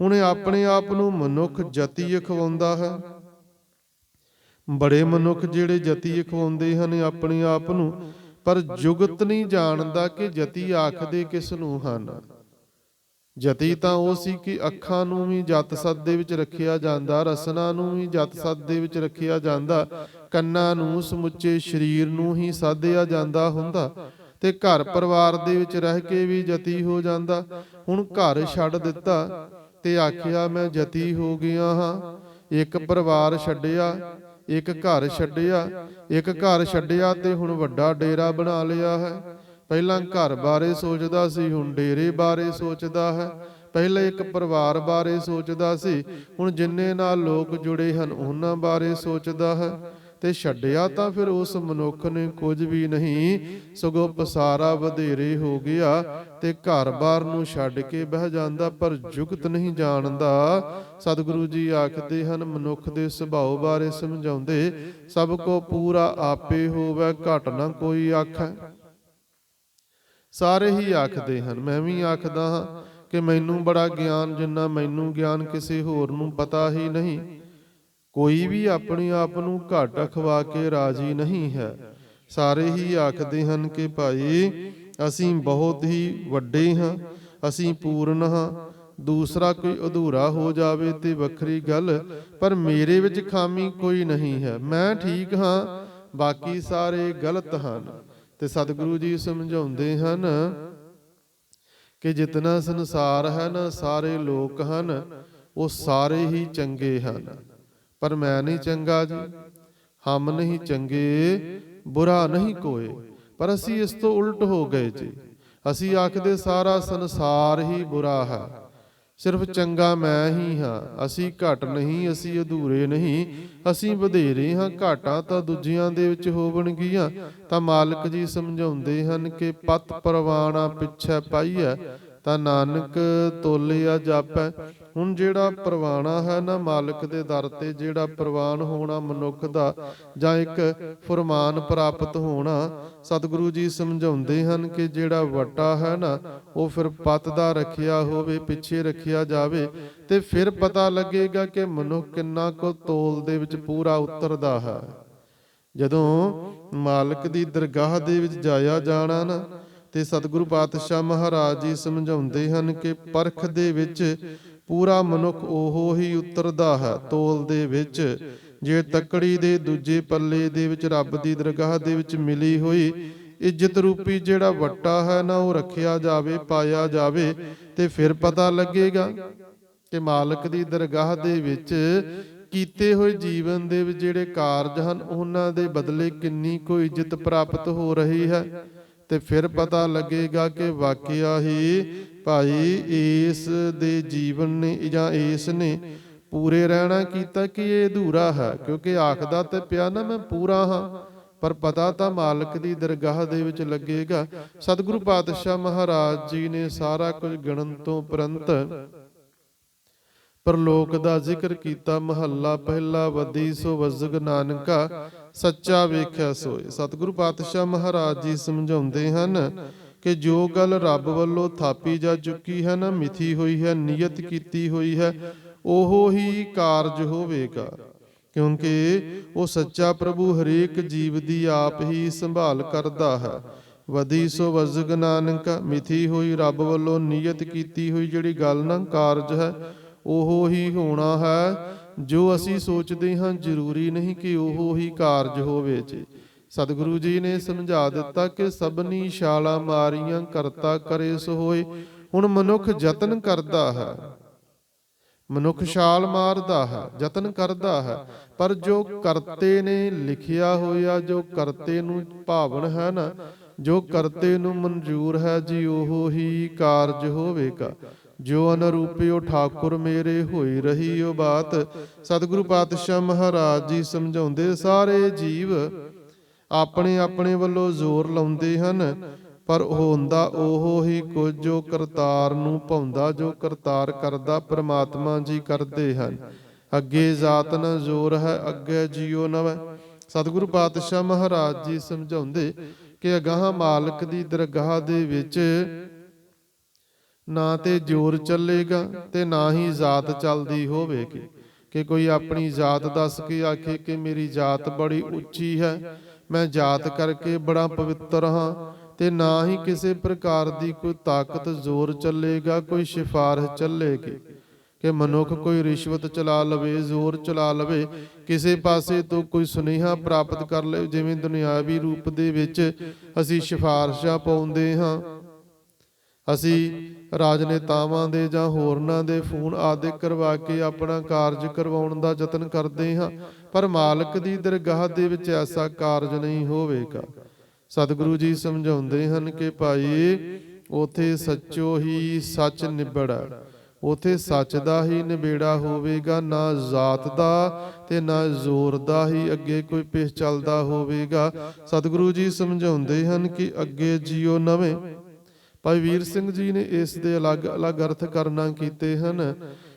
ਹੁਣ ਆਪਣੇ ਆਪ ਨੂੰ ਮਨੁੱਖ ਜਤੀ ਅਖਵਾਉਂਦਾ ਹੈ। ਬੜੇ ਮਨੁੱਖ ਜਿਹੜੇ ਜਤੀ ਅਖਵਾਉਂਦੇ ਹਨ ਆਪਣੇ ਆਪ ਨੂੰ, ਪਰ ਜੁਗਤ ਨਹੀਂ ਜਾਣਦਾ ਕਿ ਜਤੀ ਆਖਦੇ ਕਿਸ ਨੂੰ ਹਨ। ਜਤੀ ਤਾਂ ਉਹ ਸੀ ਕਿ ਅੱਖਾਂ ਨੂੰ ਵੀ ਜਤ ਸਤ ਦੇ ਵਿੱਚ ਰੱਖਿਆ ਜਾਂਦਾ, ਰਸਨਾ ਨੂੰ ਵੀ ਜਤ ਸਤ ਦੇ ਵਿੱਚ ਰੱਖਿਆ ਜਾਂਦਾ, ਕੰਨਾਂ ਨੂੰ ਸਮੁੱਚੇ ਸਰੀਰ ਨੂੰ ਹੀ ਸਾਧਿਆ ਜਾਂਦਾ ਹੁੰਦਾ, ਤੇ ਘਰ ਪਰਿਵਾਰ ਦੇ ਵਿੱਚ ਰਹਿ ਕੇ ਵੀ ਜਤੀ ਹੋ ਜਾਂਦਾ। ਹੁਣ ਘਰ ਛੱਡ ਦਿੱਤਾ ਤੇ ਆਖਿਆ ਮੈਂ ਜਤੀ ਹੋ ਗਿਆ ਹਾਂ। ਇੱਕ ਪਰਿਵਾਰ ਛੱਡਿਆ, ਇੱਕ ਘਰ ਛੱਡਿਆ, ਇੱਕ ਘਰ ਛੱਡਿਆ ਤੇ ਹੁਣ ਵੱਡਾ ਡੇਰਾ ਬਣਾ ਲਿਆ ਹੈ। ਪਹਿਲਾਂ ਘਰ ਬਾਰੇ ਸੋਚਦਾ ਸੀ, ਹੁਣ ਡੇਰੇ ਬਾਰੇ ਸੋਚਦਾ ਹੈ। ਪਹਿਲਾਂ ਇੱਕ ਪਰਿਵਾਰ ਬਾਰੇ ਸੋਚਦਾ ਸੀ, ਹੁਣ ਜਿੰਨੇ ਨਾਲ ਲੋਕ ਜੁੜੇ ਹਨ ਉਹਨਾਂ ਬਾਰੇ ਸੋਚਦਾ ਹੈ। ਤੇ ਛੱਡਿਆ ਤਾਂ ਫਿਰ ਉਸ ਮਨੁੱਖ ਨੇ ਕੁਝ ਵੀ ਨਹੀਂ, ਸਗੋਂ ਪਸਾਰਾ ਵਧੇਰੇ ਹੋ ਗਿਆ ਤੇ ਘਰ-ਬਾਰ ਨੂੰ ਛੱਡ ਕੇ ਬਹਿ ਜਾਂਦਾ, ਪਰ ਜੁਗਤ ਨਹੀਂ ਜਾਣਦਾ। ਸਤਿਗੁਰੂ ਜੀ ਆਖਦੇ ਹਨ ਮਨੁੱਖ ਦੇ ਸੁਭਾਅ ਬਾਰੇ ਸਮਝਾਉਂਦੇ, ਸਭ ਕੋ ਪੂਰਾ ਆਪੇ ਹੋਵੇ ਘਟ ਨਾ ਕੋਈ ਆਖੈ। ਸਾਰੇ ਹੀ ਆਖਦੇ ਹਨ, ਮੈਂ ਵੀ ਆਖਦਾ ਹਾਂ ਕਿ ਮੈਨੂੰ ਬੜਾ ਗਿਆਨ, ਜਿੰਨਾ ਮੈਨੂੰ ਗਿਆਨ ਕਿਸੇ ਹੋਰ ਨੂੰ ਪਤਾ ਹੀ ਨਹੀਂ। ਕੋਈ ਵੀ ਆਪਣੇ ਆਪ ਨੂੰ ਘੱਟ ਅਖਵਾ ਕੇ ਰਾਜੀ ਨਹੀਂ ਹੈ। ਸਾਰੇ ਹੀ ਆਖਦੇ ਹਨ ਕਿ ਭਾਈ ਅਸੀਂ ਬਹੁਤ ਹੀ ਵੱਡੇ ਹਾਂ, ਅਸੀਂ ਪੂਰਨ ਹਾਂ, ਦੂਸਰਾ ਕੋਈ ਅਧੂਰਾ ਹੋ ਜਾਵੇ ਤੇ ਵੱਖਰੀ ਗੱਲ, ਪਰ ਮੇਰੇ ਵਿੱਚ ਖਾਮੀ ਕੋਈ ਨਹੀਂ ਹੈ। ਮੈਂ ਠੀਕ ਹਾਂ, ਬਾਕੀ ਸਾਰੇ ਗਲਤ ਹਨ। ਤੇ ਸਤਿਗੁਰੂ ਜੀ ਸਮਝਾਉਂਦੇ ਹਨ ਕਿ ਜਿਤਨਾ ਸੰਸਾਰ ਹੈ ਨਾ, ਸਾਰੇ ਲੋਕ ਹਨ, ਉਹ ਸਾਰੇ ਹੀ ਚੰਗੇ ਹਨ, ਪਰ ਮੈਂ ਨਹੀਂ ਚੰਗਾ ਜੀ। ਹਮ ਨਹੀਂ ਚੰਗੇ ਬੁਰਾ ਨਹੀਂ ਕੋਏ। ਪਰ ਅਸੀਂ ਇਸ ਤੋਂ ਉਲਟ ਹੋ ਗਏ ਜੀ। ਅਸੀਂ ਆਖਦੇ ਸਾਰਾ ਸੰਸਾਰ ਹੀ ਬੁਰਾ ਹੈ, ਸਿਰਫ ਚੰਗਾ ਮੈਂ ਹੀ ਹਾਂ। ਅਸੀਂ ਘੱਟ ਨਹੀਂ, ਅਸੀਂ ਅਧੂਰੇ ਨਹੀਂ, ਅਸੀਂ ਵਧੇਰੇ ਹਾਂ। ਘਾਟਾਂ ਤਾਂ ਦੂਜਿਆਂ ਦੇ ਵਿੱਚ ਹੋਵਣਗੀਆਂ। ਤਾਂ ਮਾਲਕ ਜੀ ਸਮਝਾਉਂਦੇ ਹਨ ਕਿ ਪਤ ਪਰਵਾਣਾ ਪਿੱਛੇ ਪਾਈਐ, ਤਾਂ ਨਾਨਕ ਤੋਲਿਆ ਜਾਪੈ। ਹੁਣ ਜਿਹੜਾ ਪਰਵਾਣਾ ਹੈ ਨਾ ਮਾਲਕ ਦੇ ਦਰ ਤੇ, ਜਿਹੜਾ ਪ੍ਰਵਾਨ ਹੋਣਾ ਮਨੁੱਖ ਦਾ, ਜਾਂ ਇੱਕ ਫੁਰਮਾਨ ਪ੍ਰਾਪਤ ਹੋਣਾ, ਸਤਿਗੁਰੂ ਜੀ ਸਮਝਾਉਂਦੇ ਹਨ ਕਿ ਜਿਹੜਾ ਵੱਟਾ ਹੈ ਨਾ, ਉਹ ਫਿਰ ਪੱਤ ਦਾ ਰੱਖਿਆ ਹੋਵੇ, ਪਿੱਛੇ ਰੱਖਿਆ ਜਾਵੇ, ਤੇ ਫਿਰ ਪਤਾ ਲੱਗੇਗਾ ਕਿ ਮਨੁੱਖ ਕਿੰਨਾ ਕੁ ਤੋਲ ਦੇ ਵਿੱਚ ਪੂਰਾ ਉਤਰਦਾ ਹੈ। ਜਦੋਂ ਮਾਲਕ ਦੀ ਦਰਗਾਹ ਦੇ ਵਿੱਚ ਜਾਇਆ ਜਾਣਾ ਨਾ, ਤੇ ਸਤਿਗੁਰੂ ਪਾਤਸ਼ਾਹ ਮਹਾਰਾਜ ਜੀ ਸਮਝਾਉਂਦੇ ਹਨ ਕਿ ਪਰਖ ਦੇ ਵਿੱਚ ਪੂਰਾ ਮਨੁੱਖ ਉਹ ਹੀ ਉਤਰਦਾ ਹੈ ਤੋਲ ਦੇ ਵਿੱਚ। ਜੇ ਤੱਕੜੀ ਦੇ ਦੂਜੇ ਪੱਲੇ ਦੇ ਵਿੱਚ ਰੱਬ ਦੀ ਦਰਗਾਹ ਦੇ ਵਿੱਚ ਮਿਲੀ ਹੋਈ ਇੱਜ਼ਤ ਰੂਪੀ ਜਿਹੜਾ ਵੱਟਾ ਹੈ ਨਾ, ਉਹ ਰੱਖਿਆ ਜਾਵੇ, ਪਾਇਆ ਜਾਵੇ, ਤੇ ਫਿਰ ਪਤਾ ਲੱਗੇਗਾ ਕਿ ਮਾਲਕ ਦੀ ਦਰਗਾਹ ਦੇ ਵਿੱਚ ਕੀਤੇ ਹੋਏ ਜੀਵਨ ਦੇ ਵਿੱਚ ਜਿਹੜੇ ਕਾਰਜ ਹਨ ਉਹਨਾਂ ਦੇ ਬਦਲੇ ਕਿੰਨੀ ਕੁ ਇੱਜ਼ਤ ਪ੍ਰਾਪਤ ਹੋ ਰਹੀ ਹੈ। ਤੇ ਫਿਰ ਪਤਾ ਲੱਗੇਗਾ ਕਿ ਵਾਕਿਆ ਹੀ ਭਾਈ ਇਸ ਦੇ ਜੀਵਨ ਨੇ ਜਾਂ ਇਸ ਨੇ ਪੂਰੇ ਰਹਿਣਾ ਕੀਤਾ ਕਿ ਇਹ ਅਧੂਰਾ ਹੈ। ਕਿਉਂਕਿ ਆਖਦਾ ਤੇ ਪਿਆ ਨਾ ਮੈਂ ਪੂਰਾ ਹਾਂ, ਪਰ ਪਤਾ ਤਾਂ ਮਾਲਕ ਦੀ ਦਰਗਾਹ ਦੇ ਵਿੱਚ ਲੱਗੇਗਾ। ਸਤਿਗੁਰੂ ਪਾਤਸ਼ਾਹ ਮਹਾਰਾਜ ਜੀ ਨੇ ਸਾਰਾ ਕੁਝ ਗਿਣਨ ਤੋਂ ਉਪਰੰਤ ਪਰਲੋਕ ਦਾ ਜ਼ਿਕਰ ਕੀਤਾ। ਮਹੱਲਾ ਪਹਿਲਾ, ਵੱਧੀ ਸੋ ਵਜ਼ਗ ਨਾਨਕਾ ਸੱਚਾ ਵੇਖਿਆ ਸੋਏ। ਸਤਿਗੁਰੂ ਪਾਤਸ਼ਾਹ ਮਹਾਰਾਜ ਜੀ ਸਮਝਾਉਂਦੇ ਹਨ ਕਿ ਜੋ ਗੱਲ ਰੱਬ ਵੱਲੋਂ ਥਾਪੀ ਜਾ ਚੁੱਕੀ ਹੈ ਨਾ, ਮਿਥੀ ਹੋਈ ਹੈ, ਨਿਯਤ ਕੀਤੀ ਹੋਈ ਹੈ, ਉਹ ਹੀ ਕਾਰਜ ਹੋਵੇਗਾ। ਕਿਉਂਕਿ ਉਹ ਸੱਚਾ ਪ੍ਰਭੂ ਹਰੇਕ ਜੀਵ ਦੀ ਆਪ ਹੀ ਸੰਭਾਲ ਕਰਦਾ ਹੈ। ਵਧੀ ਸੋ ਵਜ਼ਗ ਨਾਨਕਾ। ਮਿਥੀ ਹੋਈ ਰੱਬ ਵੱਲੋਂ ਨੀਅਤ ਕੀਤੀ ਹੋਈ ਜਿਹੜੀ ਗੱਲ ਨਾ ਕਾਰਜ ਹੈ ਉਹ ਹੀ ਹੋਣਾ ਹੈ। ਜੋ ਅਸੀਂ ਸੋਚਦੇ ਹਾਂ ਜ਼ਰੂਰੀ ਨਹੀਂ ਕਿ ਉਹ ਹੀ ਕਾਰਜ ਹੋਵੇ ਜੀ। ਸਤਿਗੁਰੂ ਜੀ ਨੇ ਸਮਝਾ ਦਿੱਤਾ ਕਿ ਸਭਨੀ ਛਾਲਾਂ ਮਾਰੀਆਂ ਕਰਤਾ ਕਰੇ ਸੋ ਹੋਏ। ਹੁਣ ਮਨੁੱਖ ਯਤਨ ਕਰਦਾ ਹੈ, ਮਨੁੱਖ ਛਾਲ ਮਾਰਦਾ ਹੈ, ਯਤਨ ਕਰਦਾ ਹੈ, ਪਰ ਜੋ ਕਰਤੇ ਨੇ ਲਿਖਿਆ ਹੋਇਆ, ਜੋ ਕਰਤੇ ਨੂੰ ਭਾਵਨ ਹੈ ਨਾ, ਜੋ ਕਰਤੇ ਨੂੰ ਮਨਜ਼ੂਰ ਹੈ ਜੀ, ਉਹ ਹੀ ਕਾਰਜ ਹੋਵੇਗਾ। ਜੋ ਅਨਰੂਪਿਓ ਠਾਕੁਰ ਮੇਰੇ ਹੋਈ ਰਹੀ ਉਹ ਬਾਤ। ਸਤਿਗੁਰੂ ਪਾਤਸ਼ਾਹ ਮਹਾਰਾਜ ਜੀ ਸਮਝਾਉਂਦੇ, ਸਾਰੇ ਜੀਵ ਆਪਣੇ ਆਪਣੇ ਵੱਲੋਂ ਜ਼ੋਰ ਲਾਉਂਦੇ ਹਨ, ਪਰ ਹੁੰਦਾ ਉਹ ਹੀ ਕੁਝ ਜੋ ਕਰਤਾਰ ਨੂੰ ਭਾਉਂਦਾ। ਜੋ ਕਰਤਾਰ ਕਰਦਾ ਪ੍ਰਮਾਤਮਾ ਜੀ ਕਰਦੇ ਹਨ। ਅੱਗੇ ਜਾਤ ਨ ਜ਼ੋਰ ਹੈ, ਅੱਗੇ ਜਿਉ ਨਵੈ। ਸਤਿਗੁਰੂ ਪਾਤਸ਼ਾਹ ਮਹਾਰਾਜ ਜੀ ਸਮਝਾਉਂਦੇ ਕਿ ਅਗਾਂਹ ਮਾਲਕ ਦੀ ਦਰਗਾਹ ਦੇ ਵਿੱਚ ਨਾ ਤੇ ਜ਼ੋਰ ਚੱਲੇਗਾ ਤੇ ਨਾ ਹੀ ਜਾਤ ਚੱਲਦੀ ਹੋਵੇਗੀ। ਕਿ ਕੋਈ ਆਪਣੀ ਜਾਤ ਦੱਸ ਕੇ ਆਖੇ ਕਿ ਮੇਰੀ ਜਾਤ ਬੜੀ ਉੱਚੀ ਹੈ, ਮੈਂ ਜਾਤ ਕਰਕੇ ਬੜਾ ਪਵਿੱਤਰ ਹਾਂ, ਤੇ ਨਾ ਹੀ ਕਿਸੇ ਪ੍ਰਕਾਰ ਦੀ ਕੋਈ ਤਾਕਤ ਜ਼ੋਰ ਚੱਲੇਗਾ, ਕੋਈ ਸਿਫਾਰਿਸ਼ ਚੱਲੇਗੀ। ਕਿ ਮਨੁੱਖ ਕੋਈ ਰਿਸ਼ਵਤ ਚਲਾ ਲਵੇ, ਜ਼ੋਰ ਚਲਾ ਲਵੇ, ਕਿਸੇ ਪਾਸੇ ਤੋਂ ਕੋਈ ਸੁਨੇਹਾ ਪ੍ਰਾਪਤ ਕਰ ਲਵੇ। ਜਿਵੇਂ ਦੁਨਿਆਵੀ ਰੂਪ ਦੇ ਵਿੱਚ ਅਸੀਂ ਸਿਫਾਰਿਸ਼ਾਂ ਪਾਉਂਦੇ ਹਾਂ, ਅਸੀਂ ਰਾਜਨੇਤਾਵਾਂ ਦੇ ਜਾਂ ਹੋਰਨਾਂ ਦੇ ਫੋਨ ਆਦਿ ਕਰਵਾ ਕੇ ਆਪਣਾ ਕਾਰਜ ਕਰਵਾਉਣ ਦਾ ਯਤਨ ਕਰਦੇ ਹਾਂ, ਪਰ ਮਾਲਕ ਦੀ ਦਰਗਾਹ ਦੇ ਵਿੱਚ ਐਸਾ ਕਾਰਜ ਨਹੀਂ ਹੋਵੇਗਾ। ਸਤਿਗੁਰੂ ਜੀ ਸਮਝਾਉਂਦੇ ਹਨ ਕਿ ਭਾਈ ਉਥੇ ਸੱਚੋ ਹੀ ਸੱਚ ਨਿਬੜਾ, ਉਥੇ ਸੱਚ ਦਾ ਹੀ ਨਿਬੇੜਾ ਹੋਵੇਗਾ। ਨਾ ਜ਼ਾਤ ਦਾ ਤੇ ਨਾ ਜ਼ੋਰ ਦਾ ਹੀ ਅੱਗੇ ਕੋਈ ਪਿਛ ਚੱਲਦਾ ਹੋਵੇਗਾ। ਸਤਿਗੁਰੂ ਜੀ ਸਮਝਾਉਂਦੇ ਹਨ ਕਿ ਅੱਗੇ ਜਿਉ ਨਵੇਂ। ਭਾਈ ਵੀਰ ਸਿੰਘ ਜੀ ਨੇ ਇਸ ਦੇ ਅਲੱਗ-ਅਲੱਗ ਅਰਥ ਕਰਨਾ ਕੀਤੇ ਹਨ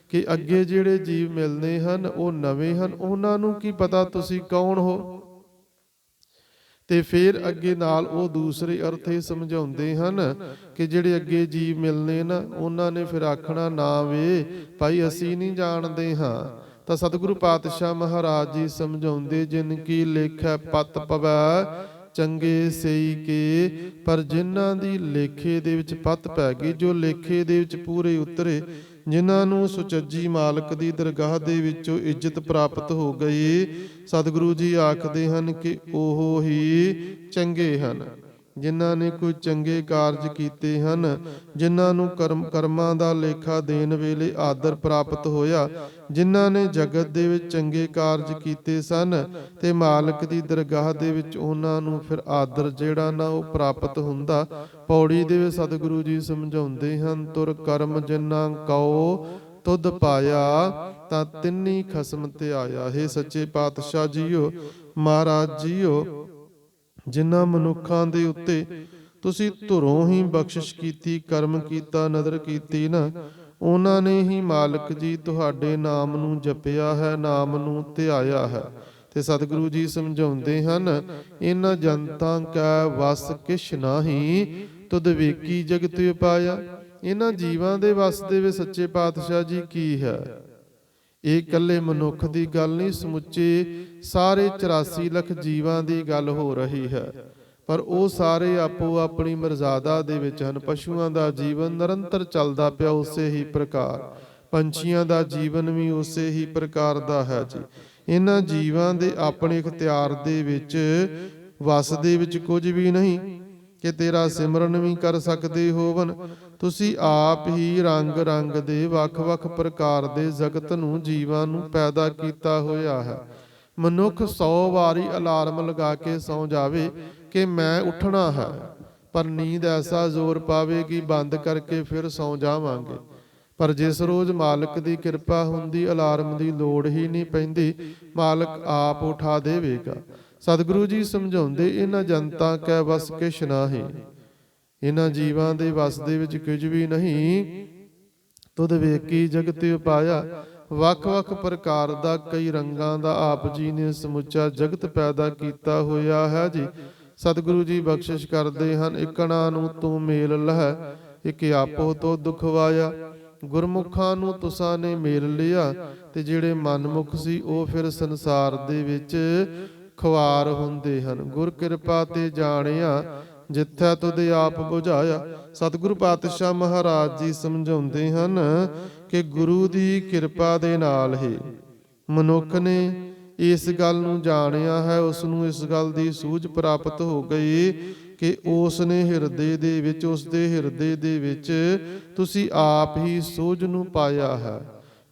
ਕਿ ਅੱਗੇ ਜਿਹੜੇ ਜੀਵ ਮਿਲਨੇ ਹਨ ਉਹ ਨਵੇਂ ਹਨ, ਉਹਨਾਂ ਨੂੰ ਕੀ ਪਤਾ ਤੁਸੀਂ ਕੌਣ ਹੋ। ਤੇ ਫਿਰ ਅੱਗੇ ਨਾਲ ਉਹ ਦੂਸਰੇ ਅਰਥ ਇਹ ਸਮਝਾਉਂਦੇ ਹਨ ਕਿ ਜਿਹੜੇ ਅੱਗੇ ਜੀਵ ਮਿਲਨੇ ਨਾ, ਉਹਨਾਂ ਨੇ ਫਿਰ ਆਖਣਾ ਨਾ ਵੇ ਭਾਈ ਅਸੀਂ ਨਹੀਂ ਜਾਣਦੇ ਹਾਂ। ਤਾਂ ਸਤਿਗੁਰੂ ਪਾਤਸ਼ਾਹ ਮਹਾਰਾਜ ਜੀ ਸਮਝਾਉਂਦੇ, ਜਿਨ ਕੀ ਲੇਖੈ ਪਤ ਪਵੈ ਚੰਗੇ ਸਈ ਕੇ। ਪਰ ਜਿਨ੍ਹਾਂ ਦੀ ਲੇਖੇ ਦੇ ਵਿੱਚ ਪੱਤ ਪੈ ਗਈ, ਜੋ ਲੇਖੇ ਦੇ ਵਿੱਚ ਪੂਰੇ ਉਤਰੇ, ਜਿਨ੍ਹਾਂ ਨੂੰ ਸੁਚੱਜੀ ਮਾਲਕ ਦੀ ਦਰਗਾਹ ਦੇ ਵਿੱਚੋਂ ਇੱਜ਼ਤ ਪ੍ਰਾਪਤ ਹੋ ਗਈ, ਸਤਿਗੁਰੂ ਜੀ ਆਖਦੇ ਹਨ ਕਿ ਉਹ ਹੀ ਚੰਗੇ ਹਨ। ਜਿਨ੍ਹਾਂ ਨੇ ਕੋਈ ਚੰਗੇ ਕਾਰਜ ਕੀਤੇ ਹਨ, ਜਿਨ੍ਹਾਂ ਨੂੰ ਕਰਮਾਂ ਦਾ ਲੇਖਾ ਦੇਣ ਵੇਲੇ ਆਦਰ ਪ੍ਰਾਪਤ ਹੋਇਆ, ਜਿਨ੍ਹਾਂ ਨੇ ਜਗਤ ਦੇ ਵਿੱਚ ਚੰਗੇ ਕਾਰਜ ਕੀਤੇ ਸਨ ਤੇ ਮਾਲਕ ਦੀ ਦਰਗਾਹ ਦੇ ਵਿੱਚ ਉਹਨਾਂ ਨੂੰ ਫਿਰ ਆਦਰ ਜਿਹੜਾ ਨਾ ਉਹ ਪ੍ਰਾਪਤ ਹੁੰਦਾ। ਪੌੜੀ ਦੇ ਵਿੱਚ ਸਤਿਗੁਰੂ ਜੀ ਸਮਝਾਉਂਦੇ ਹਨ, ਤੁਰ ਕਰਮ ਜਿਨ੍ਹਾਂ ਕਉ ਤੁਧ ਪਾਇਆ, ਤਾਂ ਤਿੰਨੀ ਖਸਮ ਧਿਆਇਆ। ਹੈ ਸੱਚੇ ਪਾਤਸ਼ਾਹ ਜੀਓ, ਮਹਾਰਾਜ ਜੀਓ, ਜਿਨ੍ਹਾਂ ਮਨੁੱਖਾਂ ਦੇ ਉੱਤੇ ਤੁਸੀਂ ਧੁਰੋਂ ਹੀ ਬਖਸ਼ਿਸ਼ ਕੀਤੀ, ਕਰਮ ਕੀਤਾ, ਨਦਰ ਕੀਤੀ ਨਾ, ਉਹਨਾਂ ਨੇ ਹੀ ਮਾਲਕ ਜੀ ਤੁਹਾਡੇ ਨਾਮ ਨੂੰ ਜਪਿਆ ਹੈ, ਨਾਮ ਨੂੰ ਧਿਆਇਆ ਹੈ। ਤੇ ਸਤਿਗੁਰੂ ਜੀ ਸਮਝਾਉਂਦੇ ਹਨ, ਇਹਨਾਂ ਜਨਤਾਂ ਕੈ ਵਸ ਕਿਛ ਨਾਹੀ, ਤੁਧ ਵੇਖੀ ਜਗਤ ਉਪਾਇਆ। ਇਹਨਾਂ ਜੀਵਾਂ ਦੇ ਵਸ ਦੇ ਵਿੱਚ ਸੱਚੇ ਪਾਤਸ਼ਾਹ ਜੀ ਕੀ ਹੈ। ਇਹ ਇਕੱਲੇ ਮਨੁੱਖ ਦੀ ਗੱਲ ਨਹੀਂ, ਸਮੁੱਚੇ ਸਾਰੇ 84 ਲੱਖ ਜੀਵਾਂ ਦੀ ਗੱਲ ਹੋ ਰਹੀ ਹੈ। ਪਰ ਉਹ ਸਾਰੇ ਆਪੋ ਆਪਣੀ ਮਰਜ਼ਾਦਾ ਦੇ ਵਿੱਚ ਹਨ। ਪਸ਼ੂਆਂ ਦਾ ਜੀਵਨ ਨਿਰੰਤਰ ਚੱਲਦਾ ਪਿਆ ਉਸੇ ਹੀ ਪ੍ਰਕਾਰ, ਪੰਛੀਆਂ ਦਾ ਜੀਵਨ ਵੀ ਉਸੇ ਹੀ ਪ੍ਰਕਾਰ ਦਾ ਹੈ ਜੀ। ਇਹਨਾਂ ਜੀਵਾਂ ਦੇ ਆਪਣੇ ਇਖਤਿਆਰ ਦੇ ਵਿੱਚ ਵਸ ਦੇ ਵਿੱਚ ਕੁਝ ਵੀ ਨਹੀਂ ਕਿ ਤੇਰਾ ਸਿਮਰਨ ਵੀ ਕਰ ਸਕਦੇ ਹੋਵਨ। ਤੁਸੀਂ ਆਪ ਹੀ ਰੰਗ ਰੰਗ ਦੇ ਵੱਖ-ਵੱਖ ਪ੍ਰਕਾਰ ਦੇ ਜਗਤ ਨੂੰ, ਜੀਵਾਂ ਨੂੰ ਪੈਦਾ ਕੀਤਾ ਹੋਇਆ ਹੈ। ਮਨੁੱਖ 100 ਵਾਰੀ ਅਲਾਰਮ ਲਗਾ ਕੇ ਸੌਂ ਜਾਵੇ ਕਿ ਮੈਂ ਉੱਠਣਾ ਹੈ, ਪਰ ਨੀਂਦ ਐਸਾ ਜ਼ੋਰ ਪਾਵੇਗੀ ਬੰਦ ਕਰਕੇ ਫਿਰ ਸੌਂ ਜਾਵਾਂਗੇ। ਪਰ ਜਿਸ ਰੋਜ਼ ਮਾਲਕ ਦੀ ਕਿਰਪਾ ਹੁੰਦੀ, ਅਲਾਰਮ ਦੀ ਲੋੜ ਹੀ ਨਹੀਂ ਪੈਂਦੀ, ਮਾਲਕ ਆਪ ਉਠਾ ਦੇਵੇਗਾ। ਸਤਿਗੁਰੂ ਜੀ ਸਮਝਾਉਂਦੇ, ਇਹਨਾਂ ਜਨਤਾ ਕੈ ਵਸ ਕਿਛ ਨਾਹੀ, ਇਹਨਾਂ ਜੀਵਾਂ ਦੇ ਵਸ ਦੇ ਵਿੱਚ ਕੁਝ ਵੀ ਨਹੀਂ। ਤੁਧ ਵੇਖੀ ਜਗਤ ਉਪਾਇਆ, ਵੱਖ-ਵੱਖ ਪ੍ਰਕਾਰ ਦਾ, ਕਈ ਰੰਗਾਂ ਦਾ ਆਪ ਜੀ ਨੇ ਸਮੁੱਚਾ ਜਗਤ ਪੈਦਾ ਕੀਤਾ ਹੋਇਆ ਹੈ ਜੀ। ਸਤਿਗੁਰੂ ਜੀ ਬਖਸ਼ਿਸ਼ ਕਰਦੇ ਹਨ, ਇਕਣਾ ਨੂੰ ਤੂੰ ਮੇਲ ਲਹਿ, ਇਕ ਆਪੋ ਤੋਂ ਦੁਖ ਵਾਇਆ। ਗੁਰਮੁਖਾਂ ਨੂੰ ਤੁਸਾਂ ਨੇ ਮੇਲ ਲਿਆ, ਤੇ ਜਿਹੜੇ ਮਨਮੁਖ ਸੀ ਉਹ ਫਿਰ ਸੰਸਾਰ ਦੇ ਵਿੱਚ ਖੁਆਰ ਹੁੰਦੇ ਹਨ। ਗੁਰ ਕਿਰਪਾ ਤੇ ਜਾਣਿਆ ਜਿੱਥੈ ਤੁਧ ਆਪ ਬੁਝਾਇਆ। ਸਤਿਗੁਰੂ ਪਾਤਸ਼ਾਹ ਮਹਾਰਾਜ ਜੀ ਸਮਝਾਉਂਦੇ ਹਨ ਕਿ ਗੁਰੂ ਦੀ ਕਿਰਪਾ ਦੇ ਨਾਲ ਹੀ ਮਨੁੱਖ ਨੇ ਇਸ ਗੱਲ ਨੂੰ ਜਾਣਿਆ ਹੈ, ਉਸ ਨੂੰ ਇਸ ਗੱਲ ਦੀ ਸੂਝ ਪ੍ਰਾਪਤ ਹੋ ਗਈ ਕਿ ਉਸ ਨੇ ਹਿਰਦੇ ਦੇ ਵਿੱਚ, ਉਸ ਦੇ ਹਿਰਦੇ ਦੇ ਵਿੱਚ ਤੁਸੀਂ ਆਪ ਹੀ ਸੂਝ ਨੂੰ ਪਾਇਆ ਹੈ।